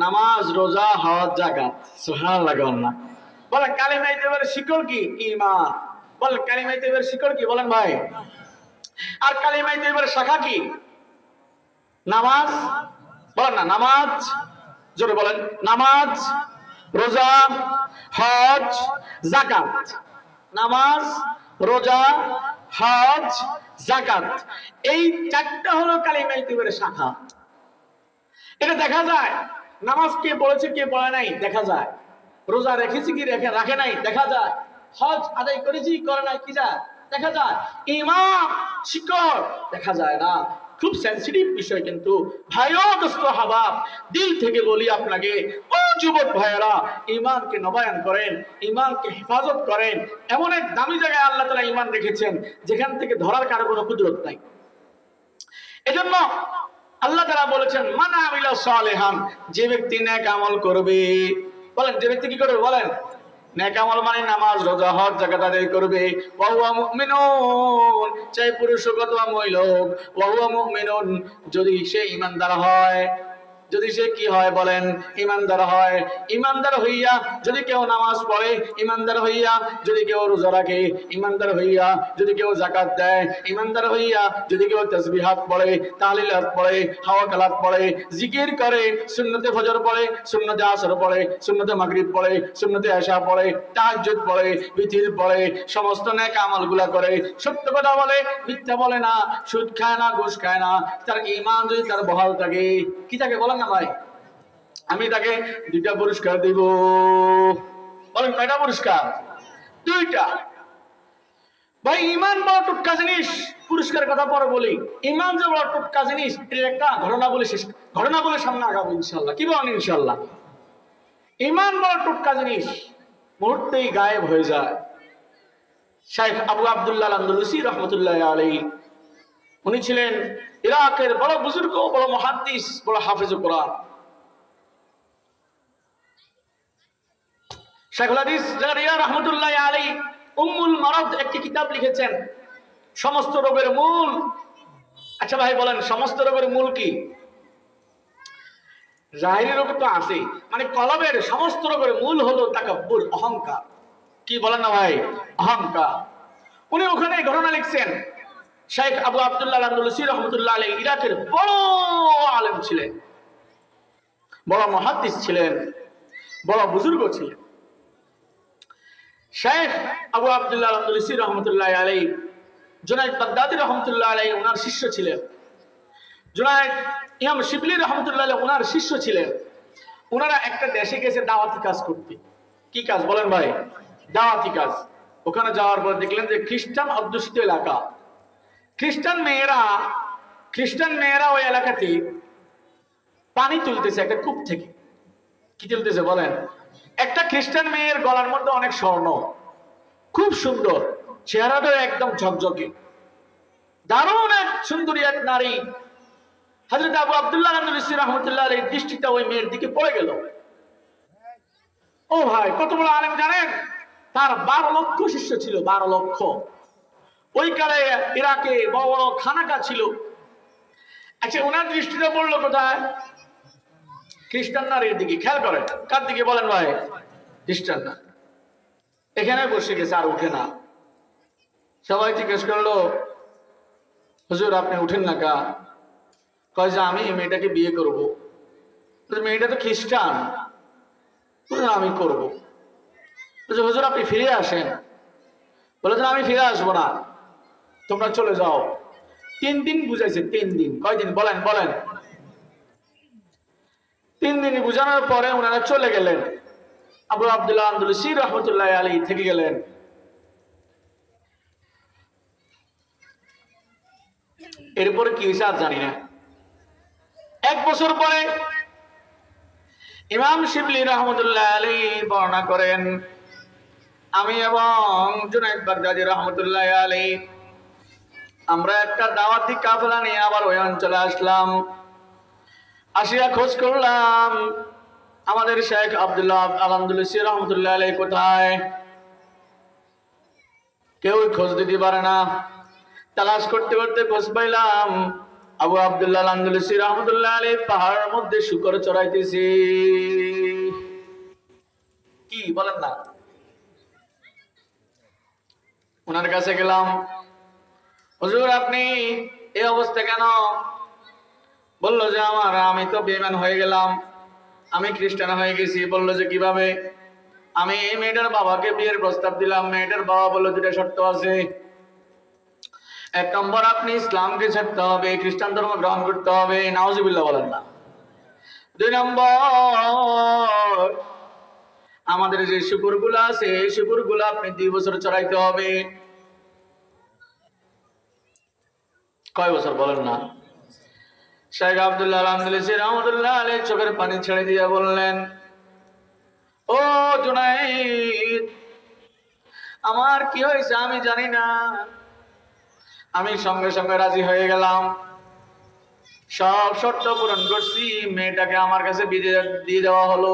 নামাজ, রোজা, হজ, যাকাত। সুবহানাল্লাহ। বলেন কালিমায়ে তাইয়্যিবার শিকড় কি? ঈমান। বলেন কালিমায়ে তাইয়্যিবার শিকড় কি? বলেন ভাই। আর কালিমায়ে তাইয়্যিবার শাখা কি? নামাজ। বলেন না, নামাজ, জোরে বলেন, নামাজ, রোজা, হজ, যাকাত। নামাজ, রোজা, হজ, যাকাত, এই চারটা হলো কালিমায়ে তাইয়্যিবার শাখা। এটা দেখা যায়। নামাজ কে পড়েছে কে পড়ে নাই দেখা যায়। রোজা রেখেছি কি রাখে নাই দেখা যায়। হজ আদায় করেছি করে নাই কি যায় দেখা যায়। ঈমান শিকড় দেখা যায় না। খুব সেনসিটিভ বিষয়, কিন্তু ভাইও দোস্ত হাবাব, দিল থেকে বলি আপনাকে, ও যুবক ভাইয়েরা, ঈমানকে নবায়ন করেন, ঈমানকে হেফাজত করেন। এমন এক দামি জায়গায় আল্লাহ তাআলা ঈমান রেখেছেন যেখান থেকে ধরার কারো কোনো কুদরত নাই। এজন্য আল্লাহ তাআলা বলেছেন মান আমিলা সালিহান, যে ব্যক্তি নেক আমল করবে। বলেন যে ব্যক্তি কি করবে? বলেন নেক আমল মানে নামাজ, রোজা, হজ, যাকাত আদায় করবে। ওয়া হুয়া মুমিনুন, চাই পুরুষ হোক অথবা মহিলা হোক, ওয়া হুয়া মুমিনুন, যদি সে ঈমানদার হয়। যদি সে কি হয়? বলেন ঈমানদার হয়। ঈমানদার হইয়া যদি কেউ নামাজ পড়ে, ঈমানদার হইয়া যদি কেউ রোজা রাখে, ঈমানদার হইয়া যদি কেউ যাকাত দেয়, ঈমানদার হইয়া যদি কেউ তাসবিহাত পড়ে, তাহলিলাত পড়ে, হাওয়াকালাত পড়ে, জিকির করে, সুন্নতে ফজর পড়ে, সুন্নতে আসর পড়ে, সুন্নতে মাগরিব পড়ে, সুন্নতে এশা পড়ে, তাহাজ্জুদ পড়ে, বিতির পড়ে, সমস্ত নেক আমলগুলা করে, সত্য কথা বলে, মিথ্যা বলে না, সুদ খায় না, ঘুষ খায় না, তার ঈমান যদি তার বহাল থাকে, কি থাকে বলেন না ভাই, আমি তাকে দুইটা পুরস্কার দিব। বলেন কয়টা পুরস্কার? দুইটা। ভাই ঈমান বড় টুটকা জিনিস। পুরস্কারের কথা পরে বলি। ঈমান যে বড় টুটকা জিনিস, এর একটা ঘটনা বলে শেষ, ঘটনা বলে সামনে আগাবো ইনশাআল্লাহ। কি বলেন? ইনশাআল্লাহ। ঈমান বড় টুটকা জিনিস, মুহূর্তেই গায়েব হয়ে যায়। শাইখ আবু আব্দুল্লাহ আল-আনদালুসি রাহমাতুল্লাহি আলাইহি, উনি ছিলেন ইরাকের বড় বুজুর্গ, বড় মুহাদ্দিস, বড় হাফেজ কোরআন। শাইখুল হাদিস জাকারিয়া রাহমাতুল্লাহি আলাইহি উম্মুল মারাদ একটি কিতাব লিখেছেন, সমস্ত রোগের মূল। আচ্ছা ভাই বলেন সমস্ত রোগের মূল কি? জাহিরি রোগ তো আছে, মানে কলবের সমস্ত রোগের মূল হলো তাকাব্বুর, অহংকার। কি বলেন না ভাই? অহংকার। উনি ওখানে ঘটনা লিখছেন। শাইখ আবু আব্দুল্লাহ আল-আনদালুসি রাহমাতুল্লাহি আলাইহি ইরাকের বড় আলেম ছিলেন, বড় মুহাদ্দিস ছিলেন, বড় বুজুর্গ ছিলেন। শাইখ আবু আব্দুল্লাহ আল-আনদালুসি রাহমাতুল্লাহি আলাইহি জুনায়েদ বাগদাদী রাহমাতুল্লাহি আলাইহি ওনার শিষ্য ছিলেন। জুনায়েদ ইমাম শিবলি রাহমাতুল্লাহি আলাইহি ওনার শিষ্য ছিলেন। ওনারা একটা দেশে গেছে দাওয়াতি কাজ করতে। কি কাজ বলেন ভাই? দাওয়াতি কাজ। ওখানে যাওয়ার পর দেখলেন যে খ্রিস্টান অধ্যুষিত এলাকা, খ্রিস্টান মেয়েরা ওই এলাকাতে পানি তুলতেছে একটা কূপ থেকে। কি তুলতেছে বলেন? একটা খ্রিস্টান মেয়ের গলার মধ্যে অনেক স্বর্ণ, খুব সুন্দর, চেহারাটা একদম ঝকঝকে, দারুণ এক সুন্দরী এক নারী। হযরত আবু আব্দুল্লাহ আল-আনদালুসী রাহমাতুল্লাহ আলাইহির দৃষ্টিটা ওই মেয়ের দিকে পড়ে গেল। ও ভাই, কত বড় আলেম জানেন? তার 12 লক্ষ শিষ্য ছিল, 12 লক্ষ। ওই কালে ইরাকে বড় বড় খানাকা ছিল। আচ্ছা, ওনার দৃষ্টিটা পড়লো কোথায়? খ্রিস্টান নারীর দিকে। খেয়াল করেন, কার দিকে বলেন ভাই? খ্রিস্টান না। এখানে বসে গেছে, আর উঠে না। সবাই জিজ্ঞেস করলো, হুজুর আপনি উঠেন না কা? কয় যে আমি মেয়েটাকে বিয়ে করব। মেয়েটা তো খ্রিস্টান, আমি করব। হুজুর আপনি ফিরে আসেন। বলেছেন আমি ফিরে আসবো না, তোমরা চলে যাও। 3 দিন বুঝাইছে, 3 দিন। কয়দিন বলেন? 3 দিন বুঝানোর পরে ওনারা চলে গেলেন। আবু আব্দুল্লাহ আল-আনদালুসী রাহমাতুল্লাহ আলাইহি থেকে গেলেন। এরপরে কি হয়েছে আর জানি না। 1 বছর পরে ইমাম শিবলি রাহমাতুল্লাহ আলাইহি বর্ণনা করেন, আমি এবং জুনাইদ বাগদাদী রাহমাতুল্লাহ আলাইহি আমরা একটা দাওয়াতি কাফেলা নিয়ে আবার ওই অঞ্চলে আসলাম। আসিয়া খোঁজ করলাম আমাদের শেখ আব্দুল্লাহ আল-আনদালুসী রাহমাতুল্লাহ আলাইহি কোথায়। কেউ খোঁজ দিতে পারে না। তালাশ করতে করতে খোঁজ পাইলাম আবু আব্দুল্লাহ আল-আনদালুসী রাহমাতুল্লাহ আলাইহি পাহাড়ের মধ্যে শুকর চড়াইতেছি। কি বলেন না? ওনার কাছে গেলাম, হুজুর আপনি এই অবস্থা কেন? বললো যে আমি তো বেঈমান হয়ে গেলাম, আমি খ্রিস্টান হয়ে গেছি। বললো যে কিভাবে? আমি এই মেয়েটার বাবাকে বিয়ের প্রস্তাব দিলাম। মেয়েটার বাবা বললো 2টা শর্ত আছে। 1 নম্বর, আপনি ইসলামকে ছাড়তে হবে, খ্রিস্টান ধর্ম গ্রহণ করতে হবে। নাউজুবিল্লাহ বলেন না। 2 নম্বর, আমাদের যে শুকুরগুলো আছে এই শুকুরগুলো আপনি 2 বছর চড়াইতে হবে। কয় বছর বলেন না? শেখ আব্দুল্লাহ আল-আনদালুসী রাহমাতুল্লাহ আলাইহি চোখের পানি ছেড়ে দিয়ে বললেন, ও জুনাইদ, আমার কি হয়েছে আমি জানি না। আমি সঙ্গে সঙ্গে রাজি হয়ে গেলাম, সব শর্ত পূরণ করছি, মেয়েটাকে আমার কাছে বিয়ে দিয়ে দেওয়া হলো।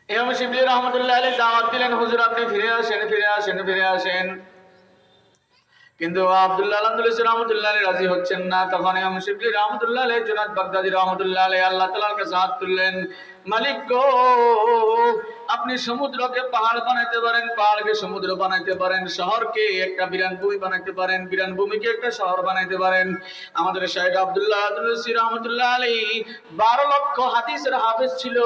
ইমাম শিবলি রাহমাতুল্লাহ আলাইহি দাওয়াত দিলেন, হুজুর আপনি ফিরে আসেন, ফিরে আসেন, ফিরে আসেন। কিন্তু আব্দুল্লাহ আল-আনদালুসী রাহমাতুল্লাহ আলাইহি রাজি হচ্ছেন না। তখন ইমাম শিবলি রাহমাতুল্লাহ আলাইহি জুনাইদ বাগদাদী রাহমাতুল্লাহ আলাইহি আল্লাহ তাআলার কাছে হাত তুললেন, মালিক গো, আপনি সমুদ্রকে পাহাড় বানাইতে পারেন, পাহাড়কে সমুদ্র বানাইতে পারেন, শহরকে একটা বিরান ভূমি বানাইতে পারেন, বিরান ভূমিকে একটা শহর বানাইতে পারেন। আমাদের শেখ আব্দুল্লাহ আল-আনদালুসী রাহমাতুল্লাহ আলাইহি 12 লক্ষ হাদিসের হাফেজ ছিল।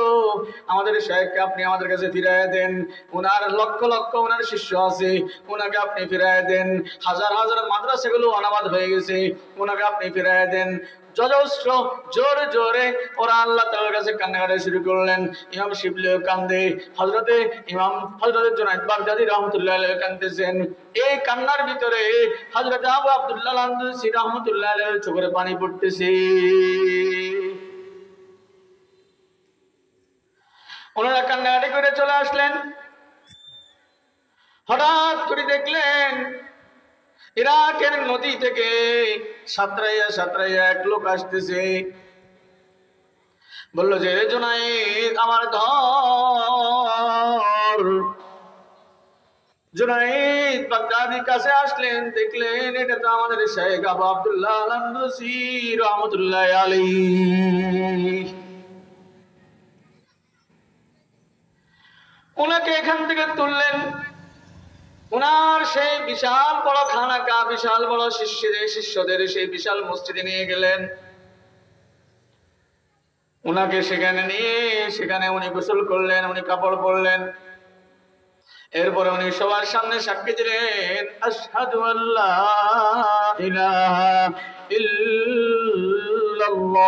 আমাদের শেখকে আপনি আমাদের কাছে ফিরাইয়া দেন। ওনার লক্ষ লক্ষ ওনার শিষ্য আছে, ওনাকে আপনি ফিরাইয়া দেন। হাজার হাজার মাদ্রাসাগুলো অনাবাদ হয়ে গেছে, ওনাকে আপনি ফিরাইয়া দেন। যজস্র জোরে জোরে ওরা আল্লাহ তাআলার কাছে কান্নাকাটি শুরু করলেন। ইমাম শিবলিও কান্দে, হযরতে জুনাইদ বাগদাদী রাহমাতুল্লাহ আলাইহি কাঁদতেছেন। এই কান্নার ভিতরে হযরত আবু আব্দুল্লাহ আল-আনদালুসী রাহমাতুল্লাহ আলাইহির চোখের পানি পড়তেছে। ওনারা কান্নাকাটি করে চলে আসলেন। হঠাৎ করে দেখলেন ইরাকের নদী থেকে সাঁতরাইয়া সাঁতরাইয়া এক লোক আসতেছে। বলল যে জুনাইদ আমার ধর। জুনাইদ বাগদাদীর কাছে আসলেন, দেখলেন এটা তো আমাদের শেখ আবু আব্দুল্লাহ আল-আনদালুসী রাহমাতুল্লাহ আলাইহি। ওনাকে এখান থেকে তুললেন, ওনার সেই বিশাল বড় খানাকা, বিশাল বড় শিষ্যদের সেই বিশাল মসজিদে নিয়ে গেলেন। ওনাকে সেখানে নিয়ে সেখানে উনি গোসল করলেন, উনি কাপড় পরলেন। এরপরে উনি সবার সামনে সাক্ষী দিলেন, আশহাদু আল্লা ইলাহা ইল্লাল্লাহ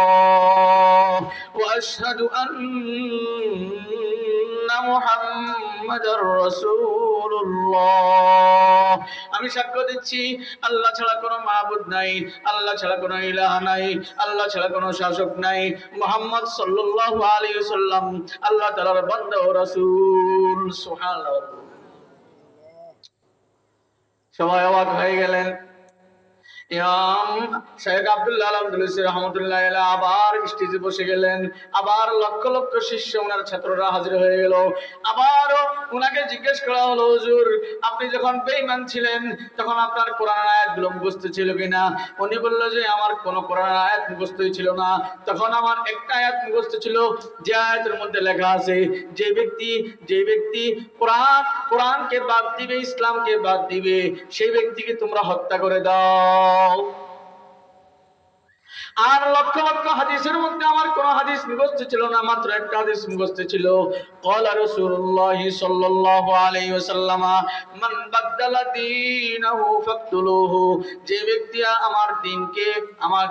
ওয়া আশহাদু আন্না মুহাম্মাদার রাসূল রাসূলুল্লাহ। আমি সাক্ষ্য দিচ্ছি আল্লাহ ছাড়া কোনো মাবুদ নাই, আল্লাহ ছাড়া কোনো ইলাহ নাই, আল্লাহ ছাড়া কোনো শাসক নাই। মুহাম্মদ সাল্লাল্লাহু আলাইহি ওয়াসাল্লাম আল্লাহ তাআলার বান্দা ও রাসূল। সুবহানাল্লাহ। সবাই অবাক হয়ে গেলেন। ইমাম শেখ আব্দুল্লাহ আল-আনদালুসী রাহমাতুল্লাহি আলাইহি আবার স্টেজে বসে গেলেন। আবার লক্ষ লক্ষ শিষ্য ওনার ছাত্ররা হাজির হয়ে গেল। আবারও ওনাকে জিজ্ঞেস করা হলো, হুজুর আপনি যখন বেঈমান ছিলেন তখন আপনার কোরআন আয়াতগুলো মুখস্থ ছিল কিনা? উনি বলল যে আমার কোনো কোরআন আয়াত মুখস্থই ছিল না। তখন আমার একটা আয়াত মুখস্থ ছিল, যে আয়াতের মধ্যে লেখা আছে যে ব্যক্তি কোরআনকে বাদ দিবে, ইসলামকে বাদ দিবে, সেই ব্যক্তিকে তোমরা হত্যা করে দাও। আর লক্ষ লক্ষ হাদিসের মধ্যে আমার কোন হাদিস মুখস্থ ছিল না, মাত্র একটা হাদিস মুখস্থ ছিল। ক্বালা রাসূলুল্লাহ সাল্লাল্লাহু আলাইহি ওয়াসাল্লাম মান বাদদালা দীনাহু ফাকতুলুহু, যে ব্যক্তি আমার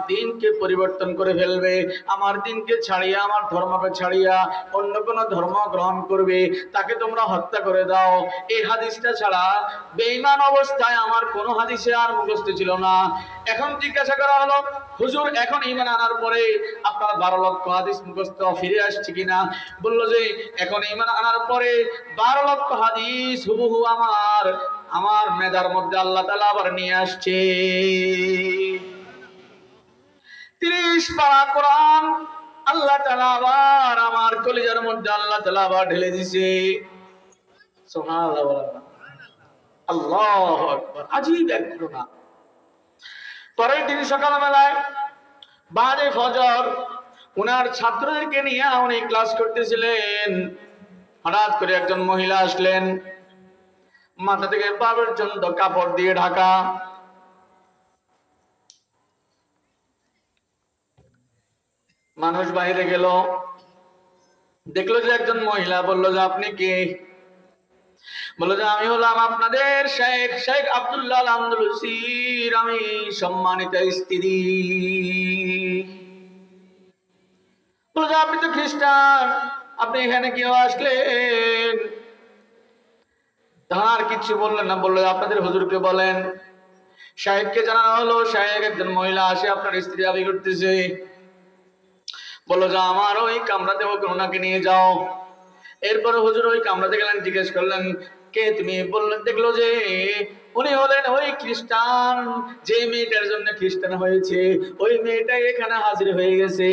দিনকে পরিবর্তন করে ফেলবে, আমার দিনকে ছাড়িয়ে, আমার ধর্মকে ছাড়িয়া অন্য কোন ধর্ম গ্রহণ করবে, তাকে তোমরা হত্যা করে দাও। এই হাদিসটা ছাড়া বেঈমান অবস্থায় আমার কোন হাদিসে আর মুখস্থ ছিল না। এখন জিজ্ঞাসা করা হলো, হুজুর এখন ঈমান আনার পরে আপনার 12 লক্ষ হাদিস মুখস্থ ফিরে আসছে কিনা? বলল যে এখন ঈমান আনার পরে 12 লক্ষ হাদিস হুবহু আমার মেধার মধ্যে আল্লাহ তাআলা আবার নিয়ে আসছে। 30 পারা কোরআন আল্লাহ তাআলা আবার আমার কলিজার মধ্যে আল্লাহ তাআলা আবার ঢেলে দিয়েছে। সুবহানাল্লাহ, আল্লাহু আকবার। আজীব এক ঘটনা। পরের দিন সকালবেলায় বাদে ফজর উনার ছাত্রদেরকে নিয়ে উনি ক্লাস করতেছিলেন। হঠাৎ করে একজন মহিলা আসলেন, মাথা থেকে পা পর্যন্ত কাপড় দিয়ে ঢাকা। মানুষ বাইরে গেল, দেখলো যে একজন মহিলা। বলল যে আপনি কে? বলল যে আমি হলাম আপনাদের শেখ আব্দুল্লাহ আল-আনদালুসীর আমি সম্মানিত স্ত্রী। বলল যে আপনি তো খ্রিস্টান, আপনি এখানে কেউ আসলেন? তার কিছু বললেন না। বললো আপনাদের হুজুরকে বলেন। শাহেখকে জানানো হলো, শাহেখ একজন মহিলা আসে আপনার স্ত্রী দাবি করতেছে। বললো যে আমার ওই কামরাতে ওনাকে নিয়ে যাও। এরপরে হুজুর ওই কামরাতে গেলেন, জিজ্ঞেস করলেন কে তুমি? বললেন, দেখলো যে উনি হলেন ওই খ্রিস্টান, যে মেয়েটার জন্য খ্রিস্টান হয়েছে, ওই মেয়েটা এখানে হাজির হয়ে গেছে।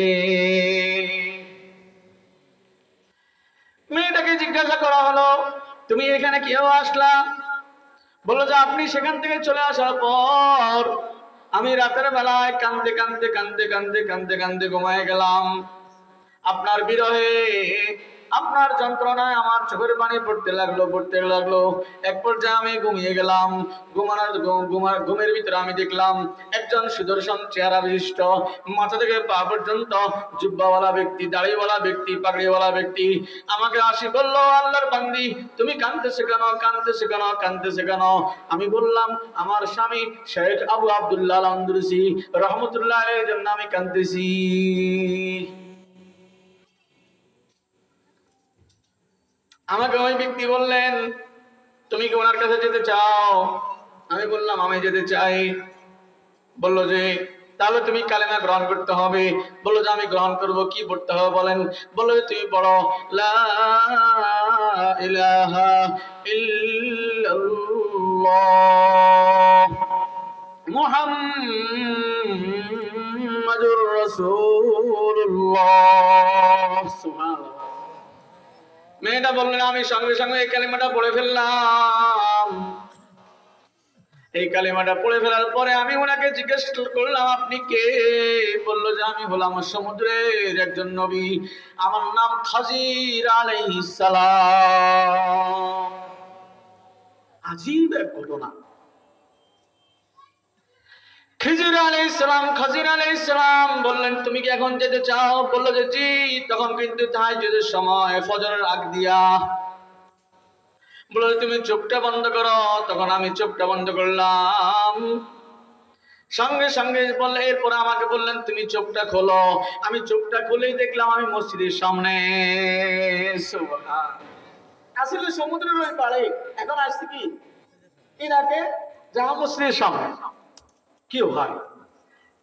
মেয়েটাকে জিজ্ঞাসা করা হলো, তুমি এখানে কেউ আসলা? বললো যে আপনি সেখান থেকে চলে আসার পর আমি রাতের বেলায় কান্দতে কান্দতে কান্দতে কান্দতে কান্দতে কান্দতে ঘুমায় গেলাম। আপনার বিরহে, আপনার যন্ত্রণায় আমার চোখের পানি পড়তে লাগলো। এক পর্যায়ে আমি ঘুমিয়ে গেলাম। ঘুমের ভিতরে আমি দেখলাম একজন সুদর্শন চেহারা বিশিষ্ট, মাথা থেকে পা পর্যন্ত জুব্বাওয়ালা ব্যক্তি, দাড়িওয়ালা ব্যক্তি, পাগড়িওয়ালা ব্যক্তি আমাকে আসি বলল, আল্লাহর বান্দি তুমি কাঁদতেছে কেন? কাঁদতেছে কেন? কাঁদতেছে কেন? আমি বললাম আমার স্বামী শেখ আবু আব্দুল্লাহ আল-আনদালুসী রাহমাতুল্লাহ আলাইহির জন্য আমি কাঁদতেছি। আমাকে ওই ব্যক্তি বললেন, তুমি কি ওনার কাছে যেতে চাও? আমি বললাম আমি যেতে চাই। বলল যে তাহলে তুমি কালেমা গ্রহণ করতে হবে। বলল যে আমি গ্রহণ করব, কি পড়তে হবে বলেন? বলল যে তুমি পড়ো লা ইলাহা ইল্লাল্লাহ মুহাম্মাদুর রাসূলুল্লাহ। সুবহানাল্লাহ। মেয়েটা বললেন আমি সঙ্গে সঙ্গে এই কালিমাটা পড়ে ফেললাম। এই কালিমাটা পড়ে ফেলার পরে আমি ওনাকে জিজ্ঞেস করলাম আপনি কে? বললো যে আমি হলাম সমুদ্রের একজন নবী, আমার নাম খাজির আলাইহিস সালাম। আজীব এক ঘটনা। খাজির আলাইহিস সালাম বললেন তুমি কি এখন যেতে চাও? বললো যে জি। তখন কিন্তু তাহাজ্জুদের সময়, ফজরের আগ দিয়া। বললো তুমি চোখটা বন্ধ করো। তখন আমি চোখটা বন্ধ করলাম। সঙ্গে সঙ্গে বললে, এরপরে আমাকে বললেন তুমি চোখটা খোলো। আমি চোখটা খুলেই দেখলাম আমি মসজিদের সামনে। সুবহান। আসলে সমুদ্রের ওই পাড়ে, এখন আসছে কি ইরাকে জামা মসজিদের সামনে। কি হয়,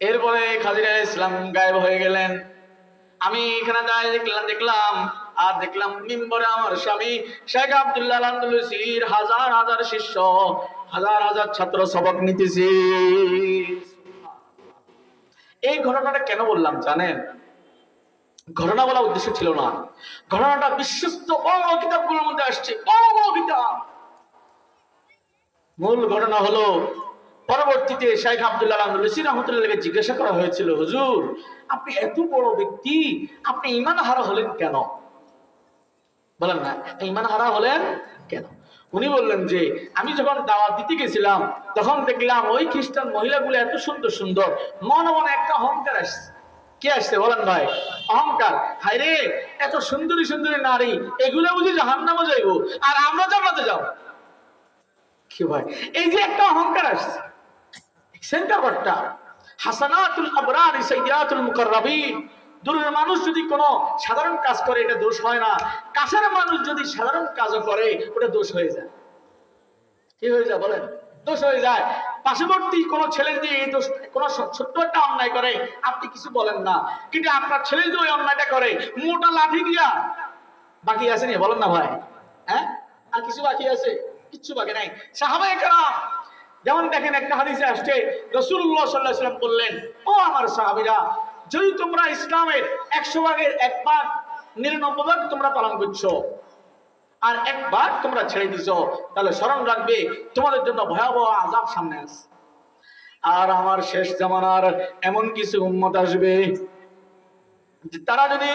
এরপরে খাদিজা ইসলাম গায়েব হয়ে গেলেন। আমি এখানে দাঁড়িয়ে দেখলাম আর দেখলাম মিম্বরে আমার স্বামী শেখ আব্দুল্লাহ আল আন্দলুসির হাজার হাজার শিষ্য, হাজার হাজার ছাত্র সবক নিতেছে। এই ঘটনাটা কেন বললাম জানেন? ঘটনা বলার উদ্দেশ্য ছিল না, ঘটনাটা বিশ্বস্ত বড় কিতাবগুলোর মধ্যে আসছে, বড় বড় কিতাব। মূল ঘটনা হলো পরবর্তীতে শেখ আব্দুল্লাহ আল আন্দলুসি রাহমাতুল্লাহকে জিজ্ঞাসা করা হয়েছিল, হুজুর আপনি এত বড় ব্যক্তি, আপনি ঈমান হারা হলেন কেন? বলেন না, ঈমান হারা হলেন কেন? উনি বললেন যে আমি যখন দাওয়াত দিতে গেছিলাম তখন দেখলাম ওই খ্রিস্টান মহিলাগুলো এত সুন্দর সুন্দর, মনে মনে একটা অহংকার আসছে। কি আসছে বলেন ভাই? অহংকার। হায় রে, এত সুন্দরী সুন্দরী নারী, এগুলো বুঝি জাহান্নামে যাইবো আর আমরা জান্নাতে যাব। কি ভাই, এই যে একটা অহংকার আসছে। সেন্টারটা হাসানাতুল আবরার সাইয়্যাতুল মুকাররাবিন। দূরের মানুষ যদি কোনো সাধারণ কাজ করে এটা দোষ হয় না, কাছের মানুষ যদি সাধারণ কাজও করে ওটা দোষ হয়ে যায়। কি হয়ে যায় বলেন? দোষ হয়ে যায়। পার্শ্ববর্তী কোনো ছেলে যদি এই দোষ, কোনো ছোট্ট একটা অন্যায় করে আপনি কিছু বলেন না, কিন্তু আপনার ছেলে যদি ওই অন্যায়টা করে মোটা লাঠি দিয়া, বাকি আছে নি বলেন না ভাই? হ্যাঁ, আর কিছু বাকি আছে? কিচ্ছু বাকি নাই। সাহাবায়ে কেরাম যেমন দেখেন, একটা হাদিসে আসছে রাসূলুল্লাহ সাল্লাল্লাহু আলাইহি ওয়াসাল্লাম বললেন, ও আমার সাহাবীরা, যদি তোমরা ইসলামের 100 ভাগের 1 ভাগ 99 ভাগ তোমরা পালন করছো আর 1 ভাগ তোমরা ছেড়ে দিছো, তাহলে স্মরণ রাখবে তোমাদের জন্য ভয়াবহ আযাব সামনে আছে। আর আমার শেষ জামানার এমন কিছু উম্মত আসবে তারা যদি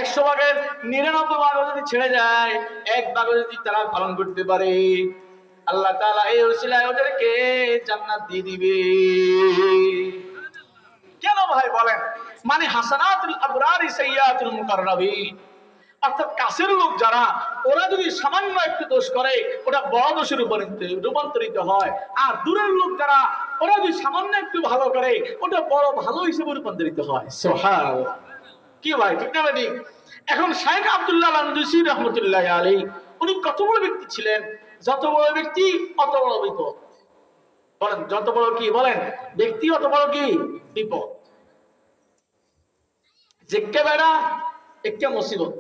100 ভাগের 99 ভাগ যদি ছেড়ে যায়, 1 ভাগ যদি তারা পালন করতে পারে, আল্লাহ তাআলা এই ওসিলায় ওদেরকে জান্নাত দিয়ে দিবে। কেন ভাই বলেন? মানে হাসানাতুল আবরারি সাইয়্যাতুল মুকাররাবিন, অর্থাৎ কাছের লোক যারা, ওরা যদি সামান্য একটু দোষ করে ওটা বড় দোষে রূপান্তরিত হয়, আর দূরের লোক যারা, ওরা যদি সামান্য একটু ভালো করে ওটা বড় ভালো হিসেবে রূপান্তরিত হয়। সুবহানাল্লাহ। কি ভাই, ঠিক না ঠিক? এখন শেখ আব্দুল্লাহ আল আন্দলুসি রাহমাতুল্লাহি আলাইহি উনি কত বড় ব্যক্তি ছিলেন? যত বড় ব্যক্তি অত বড় বিপদ। বলেন, যত বড় কি বলেন ব্যক্তি অত বড় কি বিপদ। জিক্কে বেড়া একটা মুসিবত।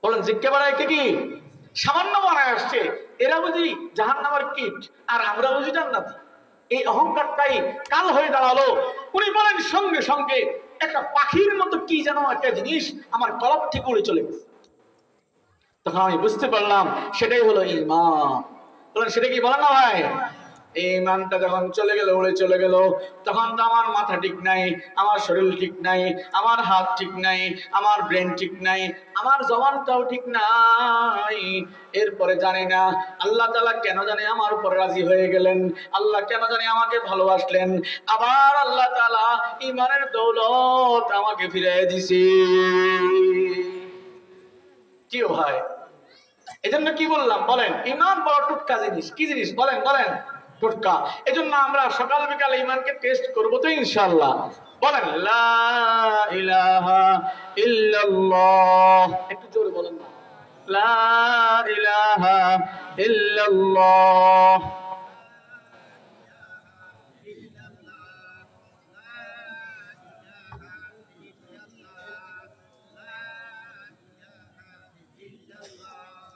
বলেন, জিক্কে বেড়া একে কি সামান্য বানায় আসছে, এরা বুঝি জাহান্নামের কীট আর আমরা বুঝি জান্নাতি। এই অহংকারটাই কাল হয়ে দাঁড়ালো। উনি বলেন সঙ্গে সঙ্গে একটা পাখির মতো কি যেন একটা জিনিস আমার কলব থেকে উড়ে চলে গেছে। তখন আমি বুঝতে পারলাম সেটাই হলো ঈমান। বলেন, সেটা কি বলেন না ভাই? এই ঈমানটা যখন চলে গেল, উড়ে চলে গেল, তখন তো আমার মাথা ঠিক নাই, আমার শরীর ঠিক নাই, আমার হাত ঠিক নাই, আমার ব্রেন ঠিক নাই, আমার জবানটাও ঠিক নাই। এরপরে জানি না আল্লাহ তাআলা কেন জানি আমার উপর রাজি হয়ে গেলেন, আল্লাহ কেন জানি আমাকে ভালোবাসলেন, আবার আল্লাহ তাআলা ঈমানের দৌলত আমাকে ফিরিয়ে দিছে। কি ভাই, এজন্য কি বললাম বলেন? ঈমান বড় টুটকা জিনিস। কি জিনিস বলেন? বলেন, টুটকা। এজন্য আমরা সকাল বিকাল ঈমানকে টেস্ট করব তো ইনশাআল্লাহ। বলেন লা ইলাহা ইল্লাল্লাহ, একটু জোরে বলেন না, লা ইলাহা ইল্লাল্লাহ।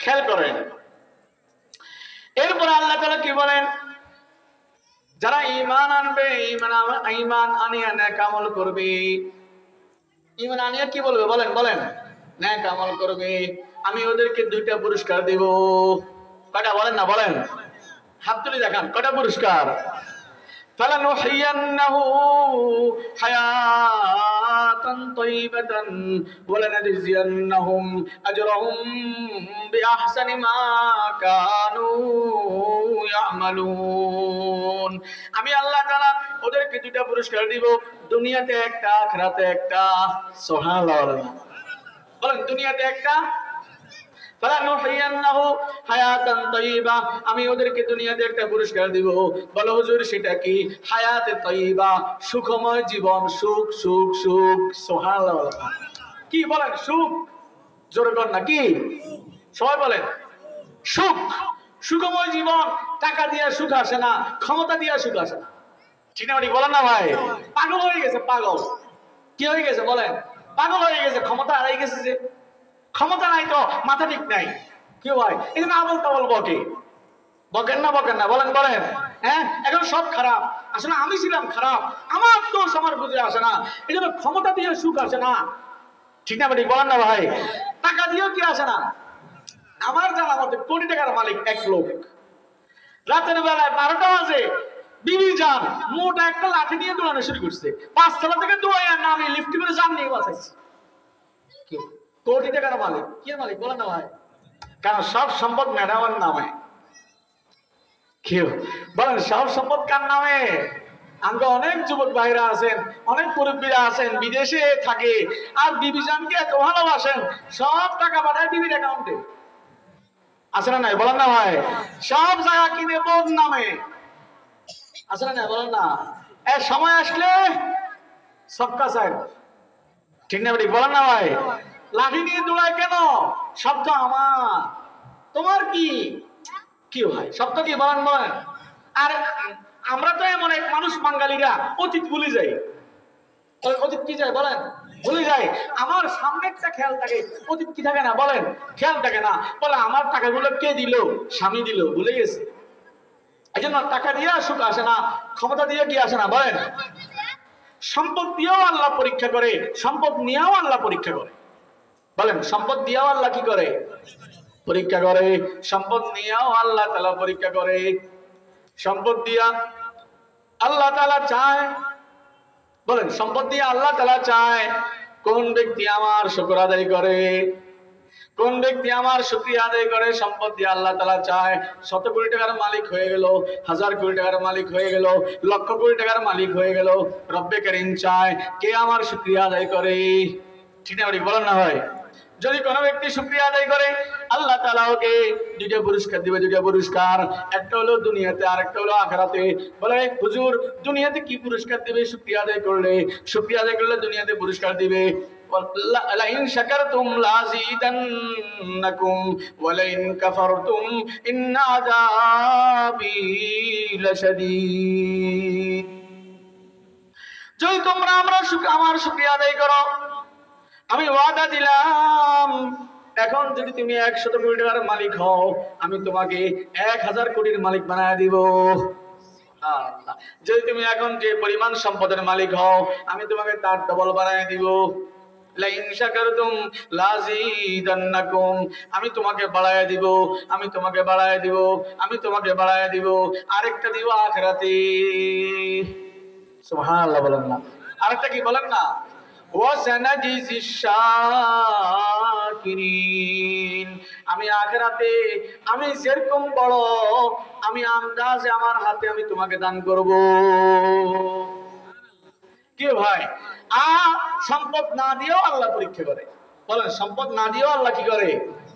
খেয়াল করেন, এরপরে আল্লাহ তাআলা কি বলেন? যারা ঈমান আনবে, ঈমান আনিয়া নেক আমল করবে, ঈমান আনিয়া কি বলবে বলেন? বলেন, নেক আমল করবে, আমি ওদেরকে 2টা পুরস্কার দেব। কয়টা বলেন না? বলেন, হাত তুলে দেখান, কয়টা পুরস্কার? فلنحيينه حياة طيبة ولنجزينهم أجرهم بأحسن ما كانوا يعملون। আমি আল্লাহ তাআলা ওদেরকে 2টা পুরস্কার দিব, দুনিয়াতে একটা, আখিরাতে একটা। সুবহানাল্লাহ। বলেন, দুনিয়াতে একটা, আমি ওদেরকে দুনিয়াতে একটা পুরস্কার দিব। বলো হুজুর সেটা কি? হায়াতে তয়্যিবা, সুখময় জীবন, সুখ সুখ সুখ। সুবহানাল্লাহ। কি বলেন? সুখ। জোরে বলেন না, কি? সবাই বলেন সুখ, সুখময় জীবন টাকা দিয়ে সুখ আসে না, ক্ষমতা দিয়ে সুখ আসে না। ঠিক না বলেন না ভাই? পাগল হয়ে গেছে, পাগল। কি হয়ে গেছে বলেন? পাগল হয়ে গেছে, ক্ষমতা হারাই গেছে। যে ক্ষমতা নাই তো মাথা ঠিক নাই। কি ভাই, এই জন্য আবল তাবল বকে। বকেন না বকেন না? বলেন বলেন। হ্যাঁ, এখন সব খারাপ। আসলে আমি ছিলাম খারাপ, আমার দোষ আমার বুঝে আসে না, এই জন্য ক্ষমতা দিয়ে সুখ আসে না। ঠিক না বেটি? বলেন না ভাই? টাকা দিয়েও কি আসে না? আমার জানা মতে কোটি টাকার মালিক এক লোক, রাতের বেলায় 12টা বাজে বিবি যান মোটা একটা লাঠি নিয়ে দৌড়ানো শুরু করছে। 5 তলা থেকে দৌড়াইয়া নামি লিফট করে যান নিয়ে বাঁচাইছে। কোটি টাকার মালিক। কি মালিক বলেন না ভাই? কারণ সব সম্পদ ম্যাডামের নামে। কেউ বলেন সব সম্পদ কার নামে? আমরা অনেক যুবক ভাইরা আছেন, অনেক মুরব্বীরা আছেন, বিদেশে থাকে, আর বিবি জানকে এত ভালোবাসেন, সব টাকা পাঠায় বিবির অ্যাকাউন্টে। আছে না নাই? বলেন না ভাই? সব জায়গা কিনে বোন নামে। আছে না নাই? বলেন না? এর সময় আসলে সবকা চাই। ঠিক না বেটি? বলেন না ভাই? লাঠি নিয়ে দৌড়ায় কেন? সব তো আমার। তোমার কি? কি ভাই সব তো কি? বলেন বলেন। আর আমরা তো এমন এক মানুষ, বাঙালিরা অতীত ভুলে যাই। অতীত কি যায় বলেন? ভুলে যায়। আমার সামনেরটা খেয়াল থাকে, অতীত কি থাকে না বলেন? খেয়াল থাকে না। বলে আমার টাকাগুলো কে দিল? স্বামী দিল, ভুলে গেছে। এই জন্য টাকা দিয়ে সুখ আসে না, ক্ষমতা দিয়ে কি আসে না বলেন? সম্পদ দিয়েও আল্লাহ পরীক্ষা করে, সম্পদ নিয়েও আল্লাহ পরীক্ষা করে। বলেন, সম্পদ দিয়েও আল্লাহ কি করে? পরীক্ষা করে। সম্পদ নিয়েও আল্লাহ তাআলা পরীক্ষা করে। সম্পদ দিয়া আল্লাহ তাআলা চায়, বলেন সম্পদ দিয়ে আল্লাহ তাআলা চায় কোন ব্যক্তি আমার শুকর আদায় করে, কোন ব্যক্তি আমার শুকরিয়া আদায় করে। সম্পদ দিয়ে আল্লাহ তাআলা চায় 100 কোটি টাকার মালিক হয়ে গেল, 1000 কোটি টাকার মালিক হয়ে গেল, লক্ষ কোটি টাকার মালিক হয়ে গেল, রব্বে কারীম চায় কে আমার শুকরিয়া আদায় করে। ঠিক না বলেন না ভাই? যদি কোনো ব্যক্তি শুকরিয়া আদায় করে, আল্লাহ তাআলা ওকে 2টা পুরস্কার দিবে। 2টা পুরস্কার, একটা হলো দুনিয়াতে আর একটা হলো আখিরাতে। বলে হুজুর দুনিয়াতে কি পুরস্কার দিবে? শুকরিয়া আদায় করলে, শুকরিয়া আদায় করলে দুনিয়াতে পুরস্কার দিবে। লাইন শাকারতুম লাযীদান্নাকুম ওয়া লাইন কাফারতুম ইন্না আযাবি লাশাদীদ। যদি তোমরা আমার শুকরিয়া আদায় করো, আমি ওয়াদা দিলাম, এখন যদি তুমি 100 কোটি টাকার মালিক হও, আমি তোমাকে 1000 কোটির মালিক বানায় দিব। যদি তুমি এখন যে পরিমাণ সম্পদের মালিক হও, আমি তোমাকে তার ডবল বানায় দিব। লাইন শাকারতুম লাযীদান্নাকুম, আমি তোমাকে বাড়ায় দিব, আমি তোমাকে বাড়ায় দিব, আমি তোমাকে বাড়ায় দিব। আরেকটা দিব আখিরাতে। সুবহানাল্লাহ বলেন না? আরেকটা কি বলেন না? ওয়াসানাজিজিশ শাকিরিন, আমি আখিরাতে আমি যেরকম বড়, আমি আন্দাজে আমার হাতে আমি তোমাকে দান করব। কি ভাই? সম্পদ না দিয়েও আল্লাহ পরীক্ষা করে। বলেন সম্পদ না দিয়েও আল্লাহ কি করে?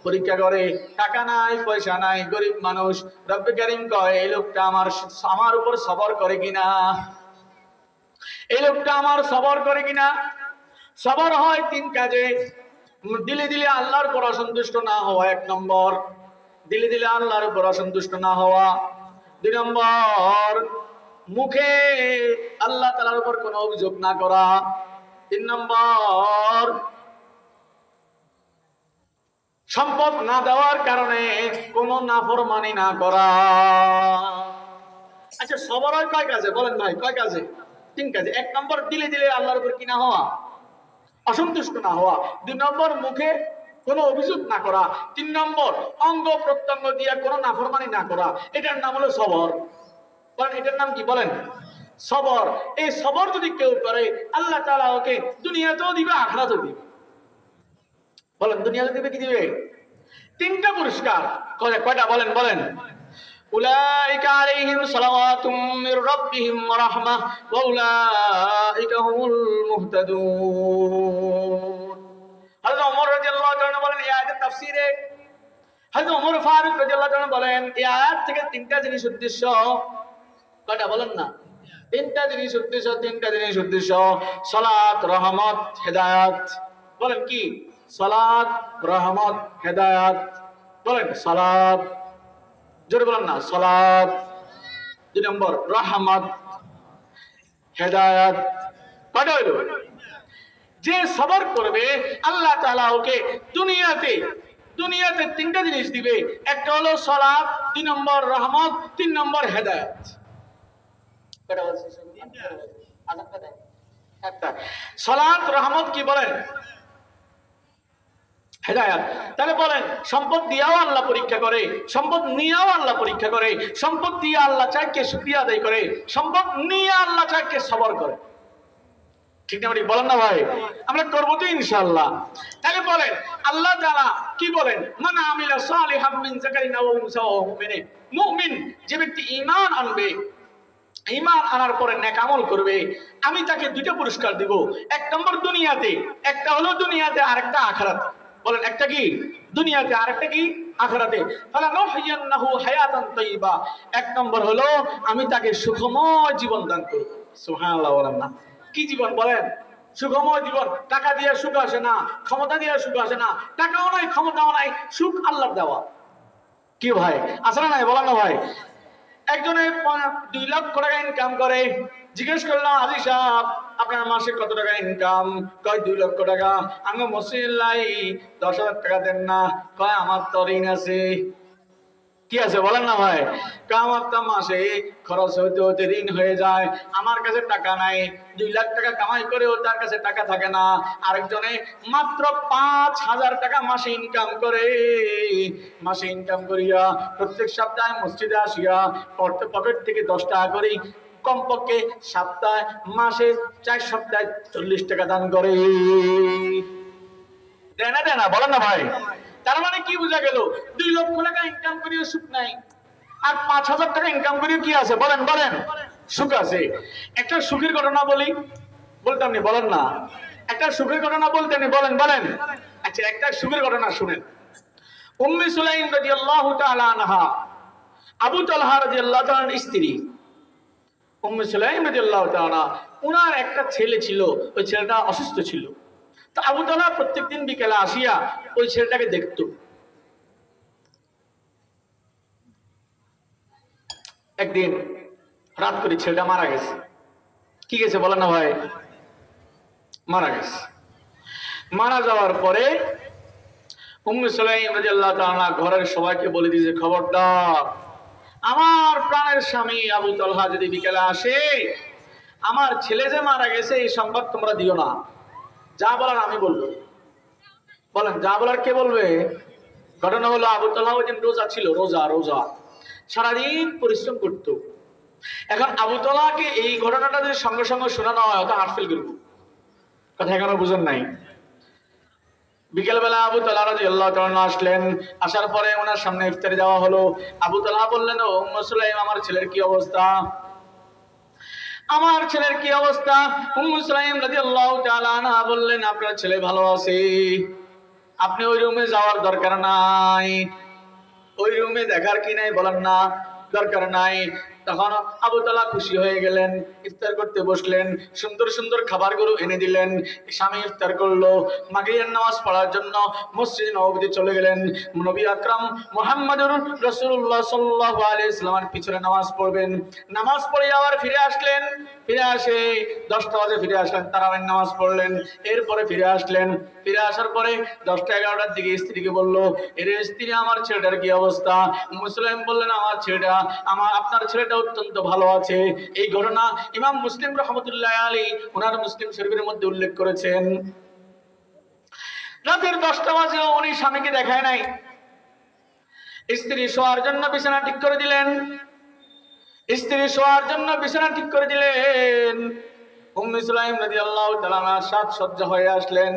পরীক্ষা করে। টাকা নাই, পয়সা নাই, গরিব মানুষ, রব্বে কারীম কয় এই লোকটা আমার উপর সবর করে কিনা, এই লোকটা আমার সবর করে কিনা। সবর হয় 3 কাজে। দিলে দিলে আল্লাহর উপর অসন্তুষ্ট না হওয়া 1 নম্বর, দিলে দিলে আল্লাহর উপর অসন্তুষ্ট না হওয়া 2 নম্বর, মুখে আল্লাহ তাআলার উপর কোনো অভিযোগ না করা 3 নম্বর, সম্পদ না দেওয়ার কারণে কোনো নাফরমানি না করা। আচ্ছা সবর হয় কয় কাজে বলেন ভাই? কয় কাজে? 3 কাজে। 1 নম্বর দিলে দিলে আল্লাহর উপর কি না হওয়া? অসন্তুষ্ট না হওয়া। 2 নম্বর মুখে কোনো অভিযোগ না করা। 3 নম্বর অঙ্গ প্রত্যঙ্গ দিয়ে কোনো নাফরমানি না করা। এটার নাম হলো সবর। বলেন এটার নাম কি? বলেন সবর। এই সবর যদি কেউ করে, আল্লাহ তাআলা ওকে দুনিয়াতেও দিবে, আখিরাতেও দিবে। বলেন দুনিয়াতে দিবে কি দিবে? 3টা পুরস্কার। কয়টা বলেন বলেন? উলাইকা আলাইহিম সালাওয়াতুম মির রাব্বিহিম ওয়া রাহমাহ ওয়া উলাইকা হুমুল মুহতাদুন। হযরত ওমর রাদিয়াল্লাহু তাআলা বলেন এই আয়াতের তাফসীরে, হযরত ওমর ফারুক রাদিয়াল্লাহু তাআলা বলেন এই আয়াত থেকে 3টা জিনিস উদ্দেশ্য। কয়টা বলেন না? 3টা জিনিস উদ্দেশ্য। 3টা জিনিস উদ্দেশ্য। সালাত, রহমত, হেদায়েত। বলেন কি? সালাত, রহমত, হেদায়েত। বলেন সালাত, জোরে বলেন না সালাত। 2 নম্বর রহমত, হেদায়েত। কয়টা হইল? যে সবর করবে আল্লাহ তাআলা ওকে দুনিয়াতে 3টা জিনিস দিবে। একটা হলো সালাত, 2 নম্বর রহমত, 3 নম্বর হেদায়েত। কয়টা বলছি? একটা। সালাত, রহমত কি বলেন? হেদায়েত। তাহলে বলেন সম্পদ দিয়েও আল্লাহ পরীক্ষা করে, সম্পদ নিয়েও আল্লাহ পরীক্ষা করে। সম্পদ দিয়ে আল্লাহ চায় কে শুকরিয়া আদায় করে, সম্পদ নিয়ে আল্লাহ চায় কে সবর করে। ঠিক না বলেন না ভাই? আমরা করবো তো ইনশাআল্লাহ। তাহলে বলেন আল্লাহ তাআলা কি বলেন? মান আমিলা সালিহাম মিন যাকারিন আও উনসা ওয়া হুয়া মুমিন। মুমিন যে ব্যক্তি ঈমান আনবে, ঈমান আনার পরে নেক আমল করবে, আমি তাকে 2টা পুরস্কার দিব। 1 নম্বর দুনিয়াতে, একটা হলো দুনিয়াতে, আরেকটা আখিরাতে। বলেন একটা কি দুনিয়াতে, আরেকটা কি আখিরাতে। ফালানুহইয়ান্নাহু হায়াতান তাইয়্যিবা। 1 নম্বর হলো আমি তাকে সুখময় জীবন দান করব। সুবহানাল্লাহ বলেন না? কি জীবন বলেন? সুখময় জীবন। টাকা দিয়ে সুখ আসে না, ক্ষমতা দিয়ে সুখ আসে না। টাকাও নাই, ক্ষমতাও নাই, সুখ আল্লাহর দেওয়া। কি ভাই আসে না? নাই বলেন না ভাই? একজনে 2 লক্ষ টাকা ইনকাম করে। জিজ্ঞেস করলাম হাজী সাহেব আপনার মাসে কত টাকা ইনকাম? কয় 2 লক্ষ টাকা। আমি মসজিদে 10,000 টাকা দেন না। কয় আমার তো ঋণ আছে। কি আছে বলেন না ভাই? আমার তো মাসে খরচ হইতে হইতে ঋণ হয়ে যায়, আমার কাছে টাকা নাই। 2 লাখ টাকা কামাই করেও তার কাছে টাকা থাকে না। আরেকজনে মাত্র 5,000 টাকা মাসে ইনকাম করে। মাসে ইনকাম করিয়া প্রত্যেক সপ্তাহে মসজিদে আসিয়া পকেট থেকে 10 টাকা করে কমপক্ষে সপ্তাহে মাসে 4 সপ্তাহে 40 টাকা দান করে। দেয় না বলেন না ভাই? তার মানে কি বোঝা গেল? 2 লক্ষ টাকা ইনকাম করিও সুখ নাই, আর 5,000 টাকা ইনকাম করিও কি আছে বলেন? বলেন সুখ আছে। একটা সুখের ঘটনা বলি, বলতাম নি বলেন না? একটা সুখের ঘটনা বলতেন বলেন? বলেন। আচ্ছা একটা সুখের ঘটনা শুনেন। উম্মে সুলাইম রাদিয়াল্লাহু তাআলা আনহা, আবু তালহা রাদিয়াল্লাহু তাআলার স্ত্রী উম্মে সুলাইম রাদিয়াল্লাহু তাআলা, ওনার একটা ছেলে ছিল, ওই ছেলেটা অসুস্থ ছিল। তো আবু তালহা প্রত্যেকদিন বিকেলে আসিয়া ওই ছেলেটাকে দেখতো। একদিন রাত করে ছেলেটা মারা গেছে। কি গেছে বলেন না ভাই? মারা গেছে। মারা যাওয়ার পরে উম্মে সুলাইম রাদিয়াল্লাহু তাআলা ঘরের সবাইকে বলে দিয়েছে, খবরদার আমার প্রাণের স্বামী আবু তালহা যদি বিকেলে আসে, আমার ছেলে যে মারা গেছে এই সংবাদ তোমরা দিও না। যা বলার আমি বলবো। বলেন যা বলার কে বলবে? ঘটনা হলো আবু তালহা ওই দিন রোজা ছিল, রোজা সারাদিন পরিশ্রম করতো। এখন আবু তালহাকে এই ঘটনাটা যদি সঙ্গে সঙ্গে শোনানো হয় হয়তো হার্ট ফেল করবো। কথা এখনো বুঝেন নাই? বিকেলবেলা আবু তালহা রাদিয়াল্লাহু তাআলা আসলেন। আসার পরে ওনার সামনে ইফতারি দেওয়া হলো। আবু তালহা বললেন, ও উম্মে সুলাইম আমার ছেলের কি অবস্থা? আমার ছেলের কি অবস্থা? উম্মে সুলাইম রাদিয়াল্লাহু তাআলা আনহা বললেন, আপনার ছেলে ভালো আছে, আপনি ওই রুমে যাওয়ার দরকার নাই, ওই রুমে দেখার কি নাই বলেন না? দরকার নাই। তখন আবু তালহা খুশি হয়ে গেলেন, ইফতার করতে বসলেন, সুন্দর সুন্দর খাবারগুলো এনে দিলেন। স্বামী ইফতার করলো, মাগরিবের নামাজ পড়ার জন্য মসজিদে নববীতে চলে গেলেন। নবী আকরাম মুহাম্মদুর রাসূলুল্লাহ সাল্লাল্লাহু আলাইহি ওয়াসাল্লামের পিছনে নামাজ পড়বেন। নামাজ পড়ে আবার ফিরে আসলেন। ফিরে আসে 10টা বাজে ফিরে আসলেন, তারাবির নামাজ পড়লেন। এরপরে ফিরে আসলেন। ফিরে আসার পরে 10টা 11টার দিকে স্ত্রীকে বলল, এর স্ত্রী আমার ছেলেটার কি অবস্থা? উম্মে সুলাইম বললেন, আপনার ছেলেটা অত্যন্ত ভালো আছে। এই ঘটনা ইমাম মুসলিম রাহমাতুল্লাহি আলাইহি ওনার মুসলিম শরীফের মধ্যে উল্লেখ করেছেন। রাতের 10টা বাজে উনি স্বামীকে দেখায় নাই। স্ত্রী শোয়ার জন্য বিছানা ঠিক করে দিলেন। উম্মে সুলাইম রাদিয়াল্লাহু তাআলা সাজসজ্জা হয়ে আসলেন।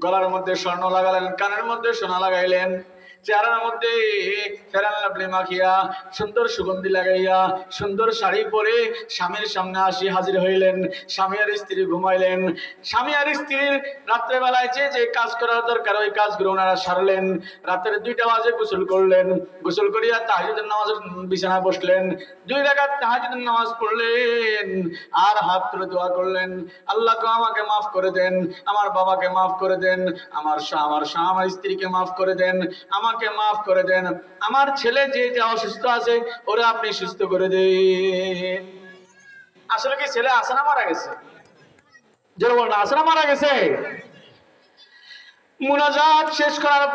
গলার মধ্যে স্বর্ণ লাগালেন, কানের মধ্যে সোনা লাগাইলেন, চেহারার মধ্যে ফেরান লাভলি মাখিয়া সুন্দর সুগন্ধি লাগাইয়া সুন্দর শাড়ি পরে স্বামীর সামনে আসি হাজির হইলেন। স্বামী আর স্ত্রী ঘুমাইলেন। স্বামী আর স্ত্রীর রাত্রেবেলায় যে কাজ করার দরকার ওই কাজগুলো ওনারা সারলেন। রাতের 2টা বাজে গোসল করলেন। গোসল করিয়া তাহাজ্জুদের নামাজের বিছানায় বসলেন। 2 রাকাত তাহাজ্জুদের নামাজ পড়লেন আর হাত তুলে দোয়া করলেন, আল্লাহকে আমাকে মাফ করে দেন, আমার বাবাকে মাফ করে দেন, আমার স্ত্রীকে মাফ করে দেন, আমাকে মাফ করে দেন, আমার ছেলে যে অসুস্থ আছে ওরা আপনি সুস্থ করে দেন। আসলে কি ছেলে আছে না মারা গেছে? যারা বলেন আছে না মারা গেছে? মুনাজাত শেষ করার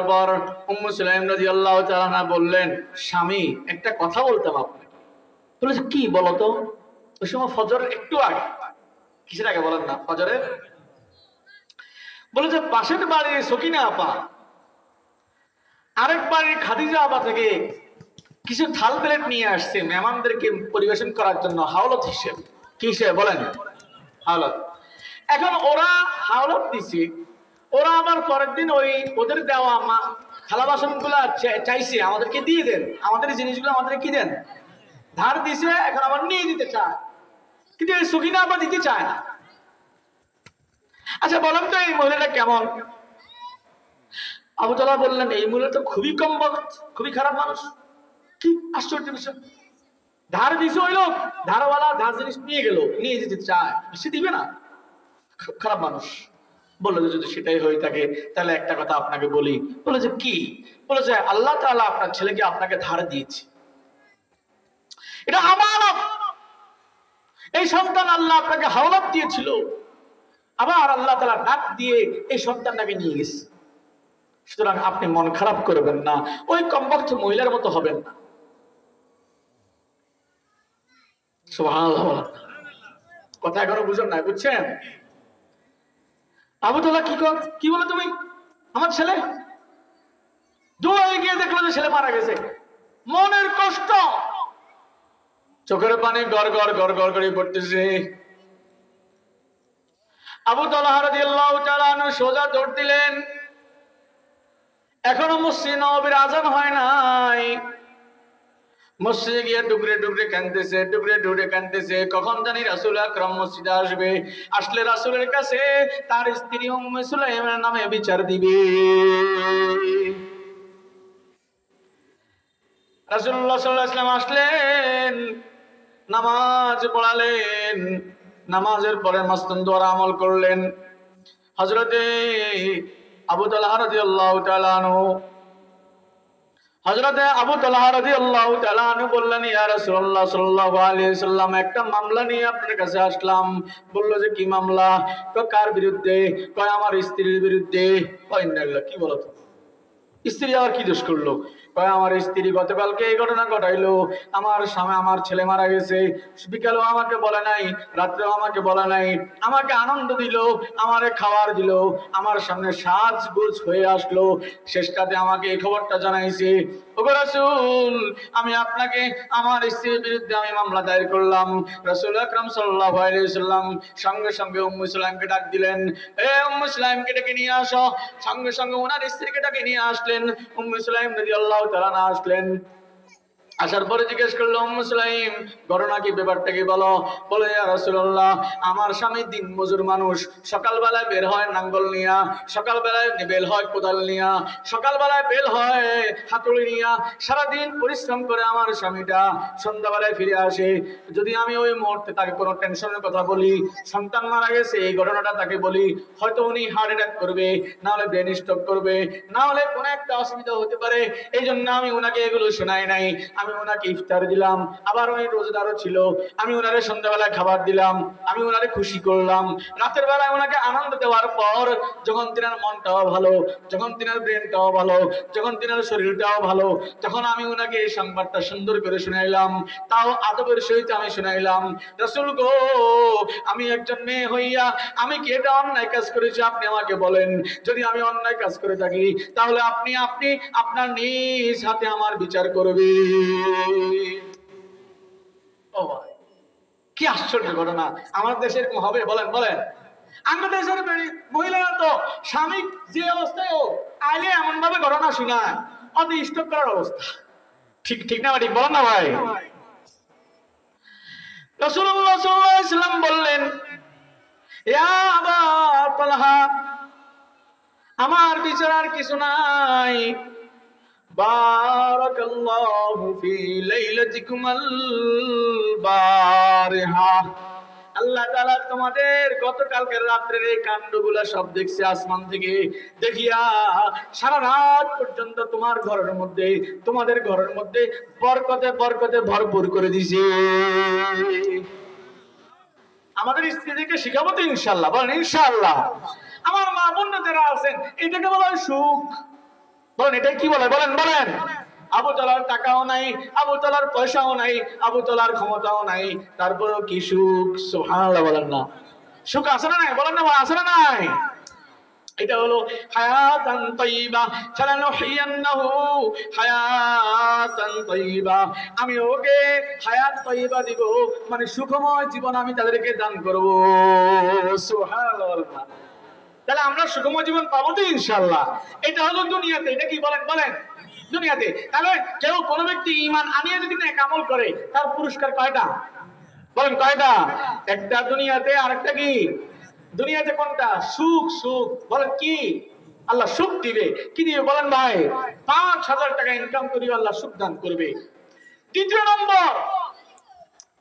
পর উম্মু সুলাইম রাদিয়াল্লাহু তাআলা আনহা বললেন, স্বামী একটা কথা বলতাম আপনাকে। বলেছে কি বলো তো? ওই সময় ফজরের একটু আগে, কিসের আগে বলেন না, ফজরের। বলেছে পাশের বাড়ির সকিনা আপা আরেক বাড়ির খাদিজা আপা থেকে কিছু থাল প্লেট নিয়ে আসছে মেহমানদেরকে পরিবেশন করার জন্য হাওলাত হিসেবে। কি হিসেবে বলেন? হাওলাত। এখন ওরা হাওলাত দিছে, ওরা আবার পরের দিন ওই ওদের দেওয়া থালা বাসন গুলা চাইছে আমাদেরকে দিয়ে দেন, আমাদের জিনিসগুলো আমাদের কি দেন, ধার দিছে, এখন আবার নিয়ে দিতে চায়, কিন্তু এই সকিনা আপা দিতে চায় না। আচ্ছা বলেন তো এই মহিলাটা কেমন? আবু তালহা বললেন এই মহিলা তো খুবই কমবক্ত, খুবই খারাপ মানুষ। কি আশ্চর্য বিষয়, ধার দিছে ওই লোক, ধারওয়ালা ধার জিনিস নিয়ে গেল, নিয়ে যেতে চায়, সে দিবে না, খুব খারাপ মানুষ। বললো যে যদি সেটাই হয়ে থাকে তাহলে একটা কথা আপনাকে বলি। বলে যে কি? বলে যে আল্লাহ তাআলা আপনার ছেলেকে আপনাকে ধার দিয়েছে, এটা আমানত। এই সন্তান আল্লাহ আপনাকে হাওলাত দিয়েছিল, আবার আল্লাহ তাআলা ডাক দিয়ে এই সন্তানটাকে নিয়ে গেছে। সুতরাং আপনি মন খারাপ করবেন না, ওই কমবক্ত মহিলার মতো হবেন না। সুবহানাল্লাহ। কথা এখনো বুঝুন না, বুঝছেন? আবু তালহা কি বলে তুমি? আমার ছেলে দৌড়ে গিয়ে দেখলো যে ছেলে মারা গেছে, মনের কষ্ট, চোখের পানি গড় গড় গড় গড় করে পড়তেছে। আবু তালহা রাদিয়াল্লাহু তাআলা আনহু সোজা দৌড় দিলেন। এখনো মসজিদ নববীর আযান হয় নাই, মসজিদে গিয়ে ডুকরে ডুকরে কাঁদতেছে, কখন জানি রাসূল আকরাম মসজিদে আসবে, আসলে রাসূলের কাছে তার স্ত্রী উম্মে সুলাইমের নামে বিচার দিবে। রাসূলুল্লাহ সাল্লাল্লাহু আলাইহি ওয়াসাল্লাম আসলেন, নামাজ পড়ালেন, নামাজের পরে মাসনুন দোয়ার আমল করলেন। হযরতে আবু তালহা রাদিয়াল্লাহু তাআলা আনহু বললেন, ইয়া রাসূলুল্লাহ সাল্লাল্লাহু আলাইহি ওয়াসাল্লাম, একটা মামলা নিয়ে আপনার কাছে আসলাম। বলল যে কি মামলা? কার বিরুদ্ধে? কয় আমার স্ত্রীর বিরুদ্ধে। কয় ইন্নাল্লাহ, কি বলো তো, স্ত্রী আবার কি দোষ করলো? কয় আমার স্ত্রী গতকালকে এই ঘটনা ঘটাইলো, আমার স্বামী আমার ছেলে মারা গেছে, বিকালেও আমাকে বলে নাই, রাত্রেও আমাকে বলে নাই, আমাকে আনন্দ দিল, আমারে খাবার দিল, আমার সামনে সাজগোজ হয়ে আসলো, শেষ রাতে আমাকে এই খবরটা জানাইছে। ওগো রাসূল, আমি আপনাকে আমার স্ত্রীর বিরুদ্ধে আমি মামলা দায়ের করলাম। রাসূল আকরাম সাল্লাল্লাহু আলাইহি ওয়াসাল্লাম সঙ্গে সঙ্গে উম্মু সুলাইমকে ডাক দিলেন, এ উম্মু সুলাইমকে ডেকে নিয়ে আসো। সঙ্গে সঙ্গে ওনার স্ত্রীকে ডেকে নিয়ে আসলেন। উম্মু সুলাইম রাদিয়াল্লাহু তাআলা আসলেন, আসার পরে জিজ্ঞেস করলো, উম্মু সুলাইম ঘটনা কি, ব্যাপারটা কি বলো। বলে, ইয়া রাসূলুল্লাহ, আমার স্বামী দিন মজুর মানুষ, সকালবেলায় বের হয় নাঙ্গল নিয়া, সকালবেলায় বের হয় কোদাল নিয়া, সকালবেলায় বের হয় হাতুড়ি নিয়া, সারাদিন পরিশ্রম করে আমার স্বামীটা সন্ধ্যাবেলায় ফিরে আসে। যদি আমি ওই মুহূর্তে তাকে কোনো টেনশনের কথা বলি, সন্তান মারা গেছে এই ঘটনাটা তাকে বলি, হয়তো উনি হার্ট অ্যাটাক করবে, না হলে ব্রেন স্ট্রোক করবে, না হলে কোনো একটা অসুবিধা হতে পারে। এই জন্য আমি ওনাকে এগুলো শোনাই নাই। আমি ওনাকে ইফতার দিলাম, আবার উনি রোজাদারও ছিল, আমি ওনারে সন্ধ্যাবেলায় খাবার দিলাম, আমি ওনারে খুশি করলাম। রাতের বেলায় ওনাকে আনন্দ দেওয়ার পর যখন তিনার মনটাও ভালো, যখন তিনার ব্রেনটাও ভালো, যখন তিনার শরীরটাও ভালো, তখন আমি ওনাকে এই সংবাদটা সুন্দর করে শুনাইলাম, তাও আদবের সহিত আমি শুনাইলাম। রাসূল গো, আমি একজন মেয়ে হইয়া আমি কি এটা অন্যায় কাজ করেছি? আপনি আমাকে বলেন, যদি আমি অন্যায় কাজ করে থাকি তাহলে আপনি আপনার নিজ হাতে আমার বিচার করবে। ও ভাই, কি আশ্চর্য ঘটনা! আমার দেশে এরকম হবে? বলেন বলেন। আমাদের দেশের মহিলারা তো স্বামী যে অবস্থায় হোক আইলে এমন ভাবে ঘটনা শোনায়, অতি স্টক করার অবস্থা। ঠিক ঠিক না ঠিক বলেন না ভাই? রাসূলুল্লাহ সাল্লাল্লাহু আলাইহি ওয়াসাল্লাম বললেন, ইয়া আবা তালহা, আমার বিচার কিছু নাই। বারাকাল্লাহু ফি লাইলাতিকুমুল বারিহা। আল্লাহ তাআলা তোমাদের গতকালকের রাত্রের এই কাণ্ডগুলা সব দেখছে আসমান থেকে, দেখিয়া সারা রাত পর্যন্ত তোমার ঘরের মধ্যে, তোমাদের ঘরের মধ্যে বরকতে বরকতে ভরপুর করে দিছে। আমাদের স্ত্রীদেরকে শিখাবো তো ইনশাআল্লাহ, বলেন ইনশাআল্লাহ। আমার মা বোন যারা আছেন, এটাকে বলা হয় সুখ। বলেন এটা কি বলে, বলেন বলেন। আবু তালার টাকাও নাই, আবু তালার পয়সাও নাই, আবু তালার ক্ষমতাও নাই, তারপরেও কি সুখ। সুবহানাল্লাহ বলেন না। সুখ আছে না নাই, বলেন না আছে না নাই। এটা হলো হায়াতান তাইয়্যিবা, ফালানুহিয়ান্নাহু হায়াতান তাইয়্যিবা। আমি ওকে হায়াত তাইয়্যিবা দিব, মানে সুখময় জীবন আমি তাদেরকে দান করব। সুবহানাল্লাহ। তাহলে আমরা সুখময় জীবন পাবো তো ইনশাআল্লাহ। এটা হলো দুনিয়াতে। এটা কি বলেন বলেন, দুনিয়াতে। তাহলে কেউ কোনো ব্যক্তি ঈমান আনিয়ে যদি নেক আমল করে, তার পুরস্কার কয়টা বলেন, কয়টা? একটা দুনিয়াতে, আরেকটা কি? দুনিয়াতে কোনটা? সুখ। সুখ বলেন কি? আল্লাহ সুখ দিবে। কি দিবে বলেন ভাই? ৫,০০০ টাকা ইনকাম করি আল্লাহ সুখ দান করবে। দ্বিতীয় নম্বর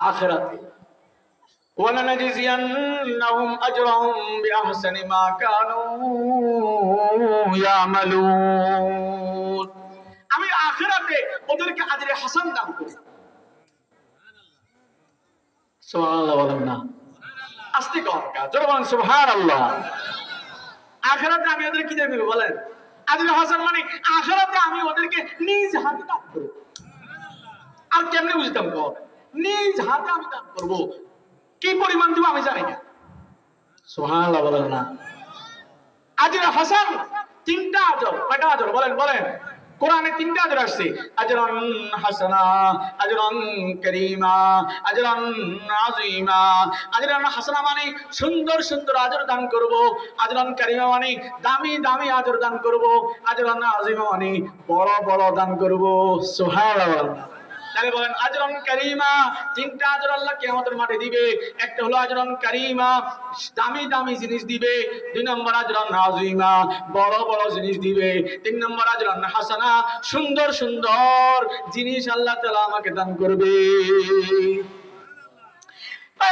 আখিরাতে, ওয়ালানাজিয়ান্নাহুম আজরাহুম বিআহসানি মা কানু ইয়ামালুন। আমি আখিরাতে ওদেরকে আজরে হাসান দান করব। সুবহানাল্লাহ বলেন না, আস্তে কথা জোরে বলেন সুবহানাল্লাহ। আখিরাতে আমি ওদের কি দেব বলেন? আজরে হাসান মানে আখিরাতে আমি ওদেরকে নিজ হাতে দান করব। আর কেমনে বুঝতাম গো? নিজ হাতে আমি দান করব। কি পরিমাণ দিব আমি জানি না। সুবহানাল্লাহ বলেন না। আজরে হাসান তিনটা আজর। কয়টা আজর বলেন বলেন? কোরআনে তিনটা আজর আসছে। আজরান হাসানা, আজরান কারীমা, আজরান আযীমা। আজরান হাসানা মানে সুন্দর সুন্দর আজর দান করব। আজরান কারীমা মানে দামি দামি আজর দান করব। আজরান আযীমা মানে বড় বড় দান করব। সুবহানাল্লাহ। তাহলে বলেন আজরান কারীমা, তিনটা আজর আল্লাহ কিয়ামতের মাঠে দিবে। একটা হলো আজরান কারীমা, দামি দামি জিনিস দিবে। ২ নম্বর আজরান আযীমা, বড় বড় জিনিস দিবে। ৩ নম্বর আজরান হাসানা, সুন্দর সুন্দর জিনিস আল্লাহ তাআলা আমাকে দান করবে।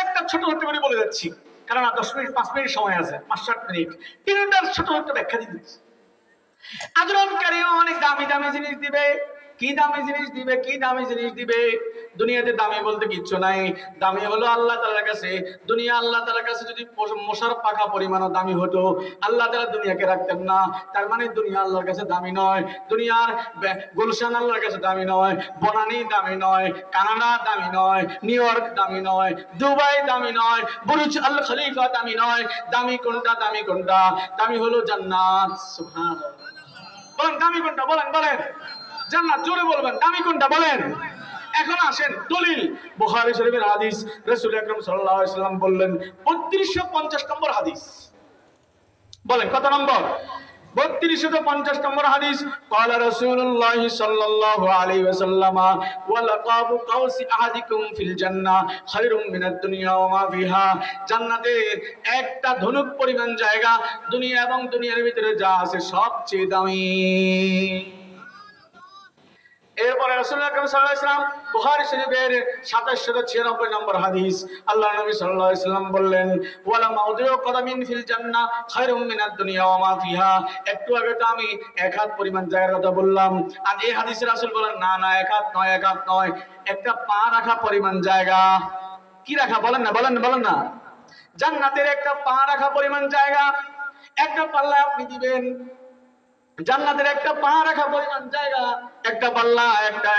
একটা ছোট ছোট করে বলে যাচ্ছি, কারণ 10 মিনিট 5 মিনিট সময় আছে, 5-7 মিনিট। তিনটার ছোট ছোট ব্যাখ্যা দিচ্ছি। আজরান কারীমা অনেক দামি দামি জিনিস দিবে। কি দামি জিনিস দিবে? কি দামি জিনিস দিবে? দুনিয়াতে দামি বলতে কিচ্ছু নাই। দামি হলো আল্লাহ তাআলার কাছে। দুনিয়া আল্লাহ তাআলার কাছে যদি মশার পাখা পরিমাণও দামি হতো, আল্লাহ তাআলা দুনিয়াকে রাখতেন না। তার মানে দুনিয়া আল্লাহর কাছে দামি নয়। দুনিয়ার গুলশান আল্লাহর কাছে দামি নয়, বনানী দামি নয়, কানাডা দামি নয়, নিউ ইয়র্ক দামি নয়, দুবাই দামি নয়, বুর্জ আল খলিফা দামি নয়। দামি কোনটা? দামি কোনটা? দামি হলো জান্নাত। সুবহানাল্লাহ বলেন, দামি কোনটা বলেন বলেন? জান্নাত। জোরে বলবেন, দামি কোনটা বলেন? এখন আসেন দলিল। বুখারী শরীফের হাদিস, রাসূল আকরাম সাল্লাল্লাহু আলাইহি ওয়াসাল্লাম বললেন ৩২৫০ নম্বর হাদিস। বলেন কত নম্বর? ৩২৫০ নম্বর হাদিস। قال رسول الله صلى الله عليه وسلم ولقاب قوس احدكم في الجنه خير من الدنيا وما فيها। জান্নাতের একটা ধনুক পরিমাণ জায়গা দুনিয়া এবং দুনিয়ার ভিতরে যা আছে সবচেয়ে দামি। এরপরে রাসূল আকরাম সাল্লাল্লাহু আলাইহি ওয়াসাল্লাম বুখারী শরীফের ২৭৯৬ নম্বর হাদিস, আল্লাহ নবী সাল্লাল্লাহু আলাইহি ওয়াসাল্লাম বললেন ওয়ালা মাউদিউ কদামিন ফিল জান্নাহ খায়রুম মিনাদ দুনিয়া ওয়া মা ফিহা। একটু আগে তো আমি এক হাত পরিমাণ জায়গার কথা বললাম, আর এই হাদিসে রাসূল বলেন না না, এক হাত নয়, এক হাত নয়, একটা পা রাখা পরিমাণ জায়গা। কি রাখা বলেন না, বলেন বলেন না? জান্নাতের একটা পা রাখা পরিমাণ জায়গা, একটা পাল্লা আপনি দিবেন। জান্নাতের একটা পা রাখা পরিমাণ জায়গা, একটা পাল্লা,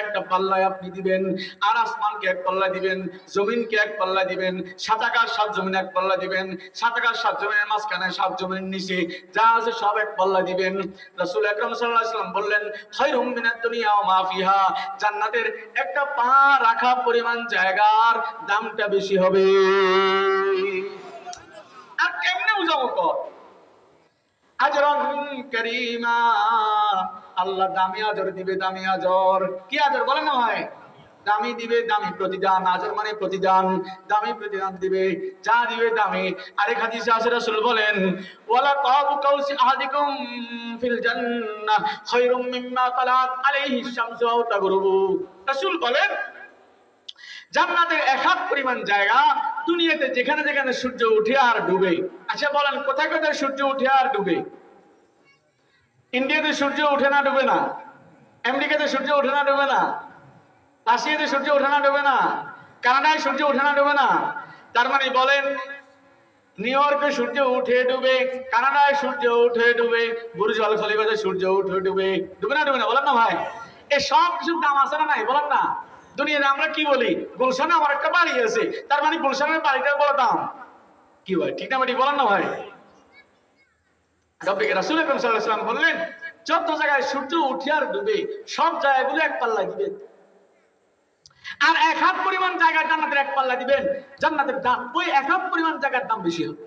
একটা পাল্লায় আপনি দিবেন। আর আসমানকে এক পাল্লা দিবেন, জমিনকে এক পাল্লা দিবেন, ৭ আকাশ ৭ জমিন এক পাল্লা দিবেন, ৭ আকাশ ৭ জমিনের মাঝখানে ৭ জমিনের নিচে যা আছে সব এক পাল্লা দিবেন। রাসূল আকরাম সাল্লাল্লাহু আলাইহি ওয়াসাল্লাম বললেন খায়রুম মিনাদ দুনিয়া ওয়া মা ফিহা। জান্নাতের একটা পা রাখা পরিমাণ জায়গার দামটা বেশি হবে। আর কেমনে বুঝাবো? কর আজরান কারীমা, আল্লাহ দামি আজর দিবে, দামি আজর। কি আজর বলেন না ভাই? দামি দিবে, দামি প্রতিদান, আজর মানে প্রতিদান, দামি প্রতিদান দিবে, যা দিবে দামি। আরেক হাদিসে আছে রাসূল বলেন ওয়ালা কাবু কাউসি আহাদিকুম ফিল জান্নাহ খায়রুম মিম্মা তালাত আলাইহি শামসু আও তাগরুবু। রাসূল বলেন জান্নাতের এক হাত পরিমাণ জায়গা দুনিয়াতে যেখানে যেখানে সূর্য উঠে আর ডুবে। আচ্ছা বলেন কোথায় কোথায় সূর্য উঠে আর ডুবে? ইন্ডিয়াতে সূর্য উঠে না ডুবে না? আমেরিকাতে সূর্য ওঠে না ডুবে না? রাশিয়াতে সূর্য ওঠে না ডুবে না? কানাডায় সূর্য ওঠে না ডুবে না? তার মানে বলেন নিউ ইয়র্কে সূর্য উঠে ডুবে, কানাডায় সূর্য উঠে ডুবে, বুর্জ আল খলিফাতে সূর্য উঠে ডুবে, ডুবে না ডুবে না? বলেন না ভাই, এই সব কিছুর দাম আছে না নাই? বলেন না। দুনিয়াতে আমরা কি বলি, গুলশানে আমার একটা বাড়ি আছে, তার মানে গুলশানের বাড়িটার বড় দাম। কি ভাই ঠিক না ভাই? বলেন না ভাই। রাসূল আকরাম সাল্লাল্লাহু আলাইহি ওয়াসাল্লাম বললেন যত জায়গায় সূর্য উঠে আর ডুবে সব জায়গাগুলো এক পাল্লা দিবেন, আর এক হাত পরিমাণ জায়গা জান্নাতের এক পাল্লা দিবেন, জান্নাতের দাম ওই এক হাত পরিমাণ জায়গার দাম বেশি হবে।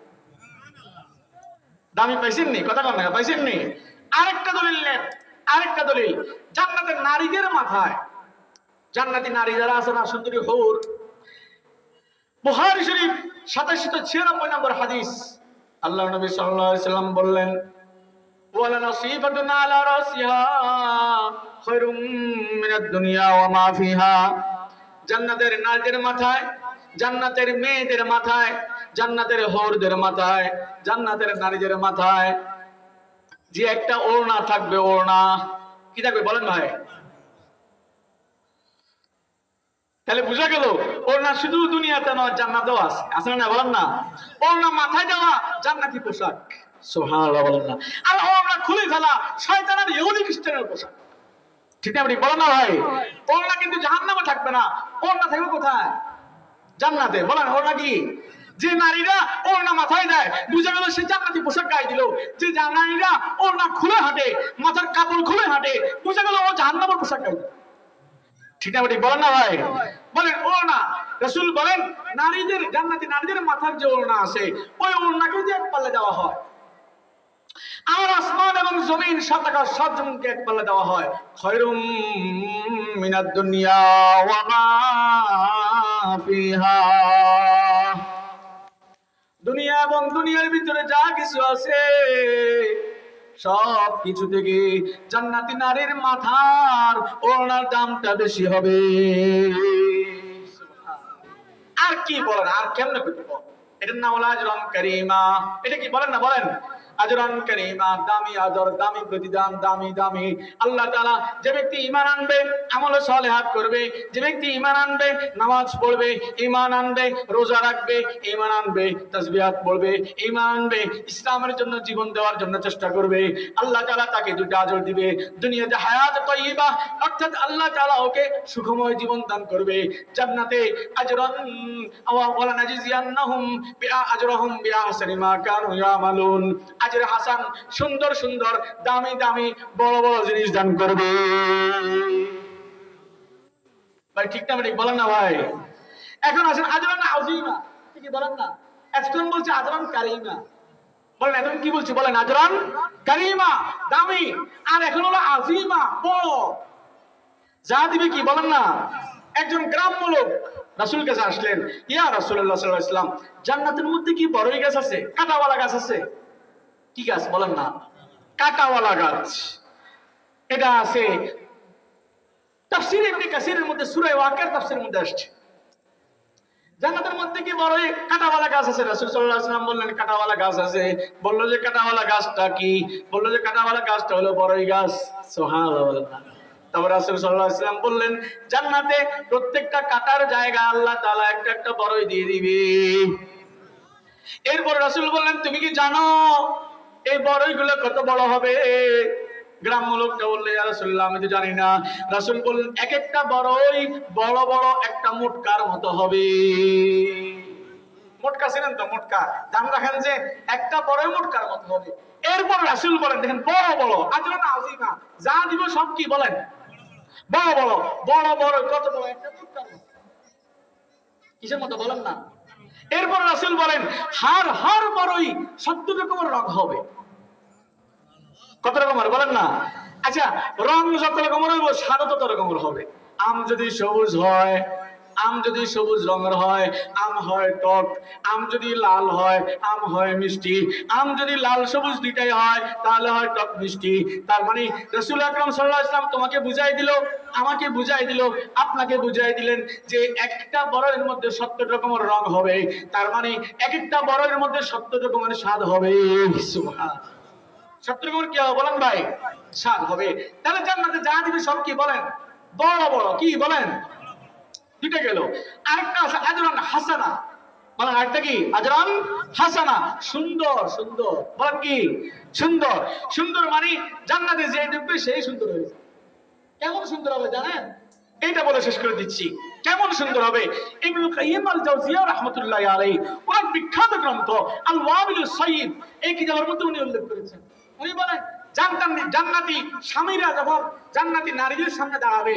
দামি পাইছেন নি? কথা বলেন না, পাইছেন নি? আরেকটা দলিল নেন, আরেকটা দলিল জান্নাতের নারীদের মাথায়, জান্নাতি নারী যারা আছে না সুন্দরী হুর, বুখারী শরীফ 2796 নম্বর হাদিস, আল্লাহর নবী সাল্লাল্লাহু আলাইহি সাল্লাম বললেন ওয়ালা নাসিফাতুন আলা রাসিহা খায়রুম মিনাদ দুনিয়া ওয়া মা ফিহা। জান্নাতের নারীদের মাথায়, জান্নাতের মেয়েদের মাথায়, জান্নাতের হুরদের মাথায়, জান্নাতের নারীদের মাথায় যে একটা ওড়না থাকবে, ওড়না কি থাকবে বলেন ভাই? তাহলে বুঝা গেল ওড়না শুধু দুনিয়াতে নয়, জান্নাতেও আছে, আছে না বলেন না? ওড়না মাথায় দেওয়া জান্নাতি পোশাক, সুবহানাল্লাহ বলেন না? আর ওড়না খুলে ফেলা শয়তানের ইহুদি খ্রিস্টানের পোশাক, ঠিক না বলেন না ভাই? ওড়না কিন্তু জাহান্নামে থাকবে না, ওড়না থাকবে কোথায়? জান্নাতে। বলেন ওড়না কি? যে নারীরা ওড়না মাথায় দেয় বুঝা গেল সে জান্নাতি পোশাক গায়ে দিল, যে নারীরা ওড়না খুলে হাঁটে, মাথার কাপড় খুলে হাঁটে, বুঝা গেল ও জাহান্নামের পোশাক গায়ে দিল, ঠিক না বলেন না ভাই? বলেন ওড়না, রাসূল বলেন নারীদের, জান্নাতি নারীদের মাথার যে ওড়না আছে ওই ওড়নাকে যে এক পাল্লা দেওয়া হয়, আর আসমান এবং জমিন সাত আকাশ সাত জমিনকে এক পাল্লা দেওয়া হয়, খায়রুম মিনাদ দুনিয়া ওয়া মা ফিহা। দুনিয়া এবং দুনিয়ার ভিতরে যা কিছু আছে সব কিছু থেকে জান্নাতি নারীর মাথার ওড়নার দামটা বেশি হবে। আর কি বলেন, আর কেমনে করতে বল? এটার নাম হলো আজরান কারীমা। এটা কি বলেন না? বলেন আজরান কারীমা, দামি আজর, দামি প্রতিদান, দামি দামি। আল্লাহ তাআলা যে ব্যক্তি ঈমান আনবে, আমল সালেহাত করবে, যে ব্যক্তি ঈমান আনবে, নামাজ পড়বে, ঈমান আনবে, রোজা রাখবে, ঈমান আনবে, তাসবিহাত পড়বে, ঈমান আনবে, ইসলামের জন্য জীবন দেওয়ার জন্য চেষ্টা করবে, আল্লাহ তাআলা তাকে দুটো আজর দিবে। দুনিয়াতে হায়াত তাইয়্যিবা, অর্থাৎ আল্লাহ তাআলা ওকে সুখময় জীবন দান করবে। জান্নাতে আজরান ওয়ালা নাজিজিয়ান্নাহুম আজরাহুম বিআহসানি মা কানু ইয়ামালুন, আজরে হাসান, সুন্দর সুন্দর দামি দামি বড় বড় জিনিস দান করবে। ভাই ঠিক না ঠিক বলেন না ভাই? এখন আসেন আজরান আযীমা, কি বলেন না? এখন বলছে আজরান কারীমা, বলেন এখন কি বলছি? বলেন আজরান কারীমা, দামি, আর এখন হলো আযীমা, বড়। যা দিবে কি বলেন না? একজন গ্রাম্য লোক রাসূল কাছে আসলেন, ইয়া রাসূলুল্লাহ সাল্লাল্লাহু আলাইহি ওয়াসাল্লাম, জান্নাতের মধ্যে কি বড়ই গাছ আছে, কাঁটাওয়ালা গাছ আছে? কি গাছ বলেন না? কাঁটাওয়ালা গাছ। এটা আছে তাফসীর ইবনে কাসিরের মধ্যে, সূরা ওয়াকিয়ার তাফসীরের মধ্যে আসছে। জান্নাতের মধ্যে কি বড়ই কাঁটাওয়ালা গাছ আছে? রাসূল সাল্লাল্লাহু আলাইহি ওয়াসাল্লাম বললেন কাঁটাওয়ালা গাছ আছে। বললো যে কাঁটাওয়ালা গাছটা কি? বললো যে কাঁটাওয়ালা গাছটা হলো বড়ই গাছ। সুবহানাল্লাহ। তারপর রাসূল সাল্লাল্লাহু আলাইহি ওয়াসাল্লাম বললেন জান্নাতে প্রত্যেকটা কাঁটার জায়গা আল্লাহ তাআলা একটা একটা বড়ই দিয়ে দিবে। এরপর রাসূল বললেন তুমি কি জানো এই বড়ইগুলো কত বড় হবে? গ্রাম্য লোকটা বললে ইয়া রাসূলুল্লাহ আমি তো জানি না। রাসূল বললেন এক একটা বড়ই বড় বড় একটা মুটকার মতো হবে। মুটকা ছিলেন তো? মুটকা ধান রাখেন যে একটা বড়ই মুটকার মতো হবে। এরপর রাসূল বলেন দেখেন বড় বড় আজরান আযীমা, যা দিব সব কি বলেন বড় বড়, বড় বড় কত বড়? একটা মুটকার মতো। কিসের মতো বলেন না? এরপর রাসূল বলেন হার হার বড়ই 70 রকমের রং হবে। কত রকমের বলেন না? আচ্ছা রং যত রকমের হবে স্বাদ তত রকমের হবে। আম যদি সবুজ হয়, আম যদি সবুজ রঙের হয় আম হয় টক, আম যদি লাল হয় আম হয় মিষ্টি, আম যদি লাল সবুজ দুইটাই হয় তাহলে হয় টক মিষ্টি। তার মানে রাসূল আকরাম সাল্লাল্লাহু আলাইহি ওয়াসাল্লাম তোমাকে বুঝাই দিল, আমাকে বুঝাই দিল, আপনাকে বুঝাই দিলেন যে একটা বড়ের মধ্যে 70 রকমের রং হবে, তার মানে এক একটা বড়ের মধ্যে 70 রকমের স্বাদ হবে। সুবহান, 70 রকমের কি হবে বলেন ভাই? স্বাদ হবে। তাহলে জান্নাতে যা দিবে সব কি বলেন? বড় বড়। কি বলেন? দুইটা গেল, আরেকটা আছে আজরান হাসানা। বলেন আরেকটা কি? আজরান হাসানা, সুন্দর সুন্দর। বলেন কি? সুন্দর। সুন্দর মানে জান্নাতে যে ঢুকবে সেই সুন্দর হয়ে যাবে। কেমন সুন্দর হবে জানেন? এইটা বলে শেষ করে দিচ্ছি কেমন সুন্দর হবে। ইবনুল কাইয়িম আল জাওজিয়া রাহমাতুল্লাহি আলাইহি ওনার বিখ্যাত গ্রন্থ আল ওয়াবিলুস সাইয়্যিব এই কিতাবের মধ্যে উনি উল্লেখ করেছেন। উনি বলেন জান্নাতি স্বামীরা যখন জান্নাতি নারীদের সামনে দাঁড়াবে,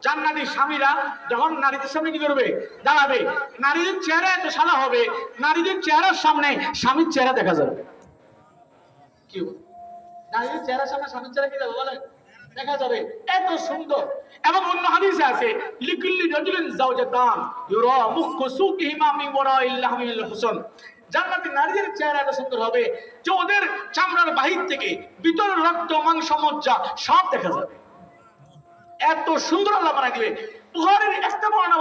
জান্নাতি স্বামীরা যখন নারীদের সামনে কি করবে? দাঁড়াবে। নারীদের চেহারা এত সাদা হবে, নারীদের চেহারার সামনে স্বামীর চেহারা দেখা যাবে। কি নারীদের চেহারার সামনে স্বামীর চেহারা কি যাবে বলেন? দেখা যাবে, এত সুন্দর। এবং অন্য হাদিসে আছে লিকুল্লি রাজুলিন যাওজাতান ইউরা মুখু সুকিহিমা মিন ওয়ারাইল লাহমিল হুসন। জান্নাতি নারীদের চেহারা এত সুন্দর হবে যে ওদের চামড়ার বাহির থেকে ভিতরের রক্ত মাংস মজ্জা সব দেখা যাবে। এত সুন্দর আল্লাহ বানাই দিবে। বুখারীর একটা বর্ণনা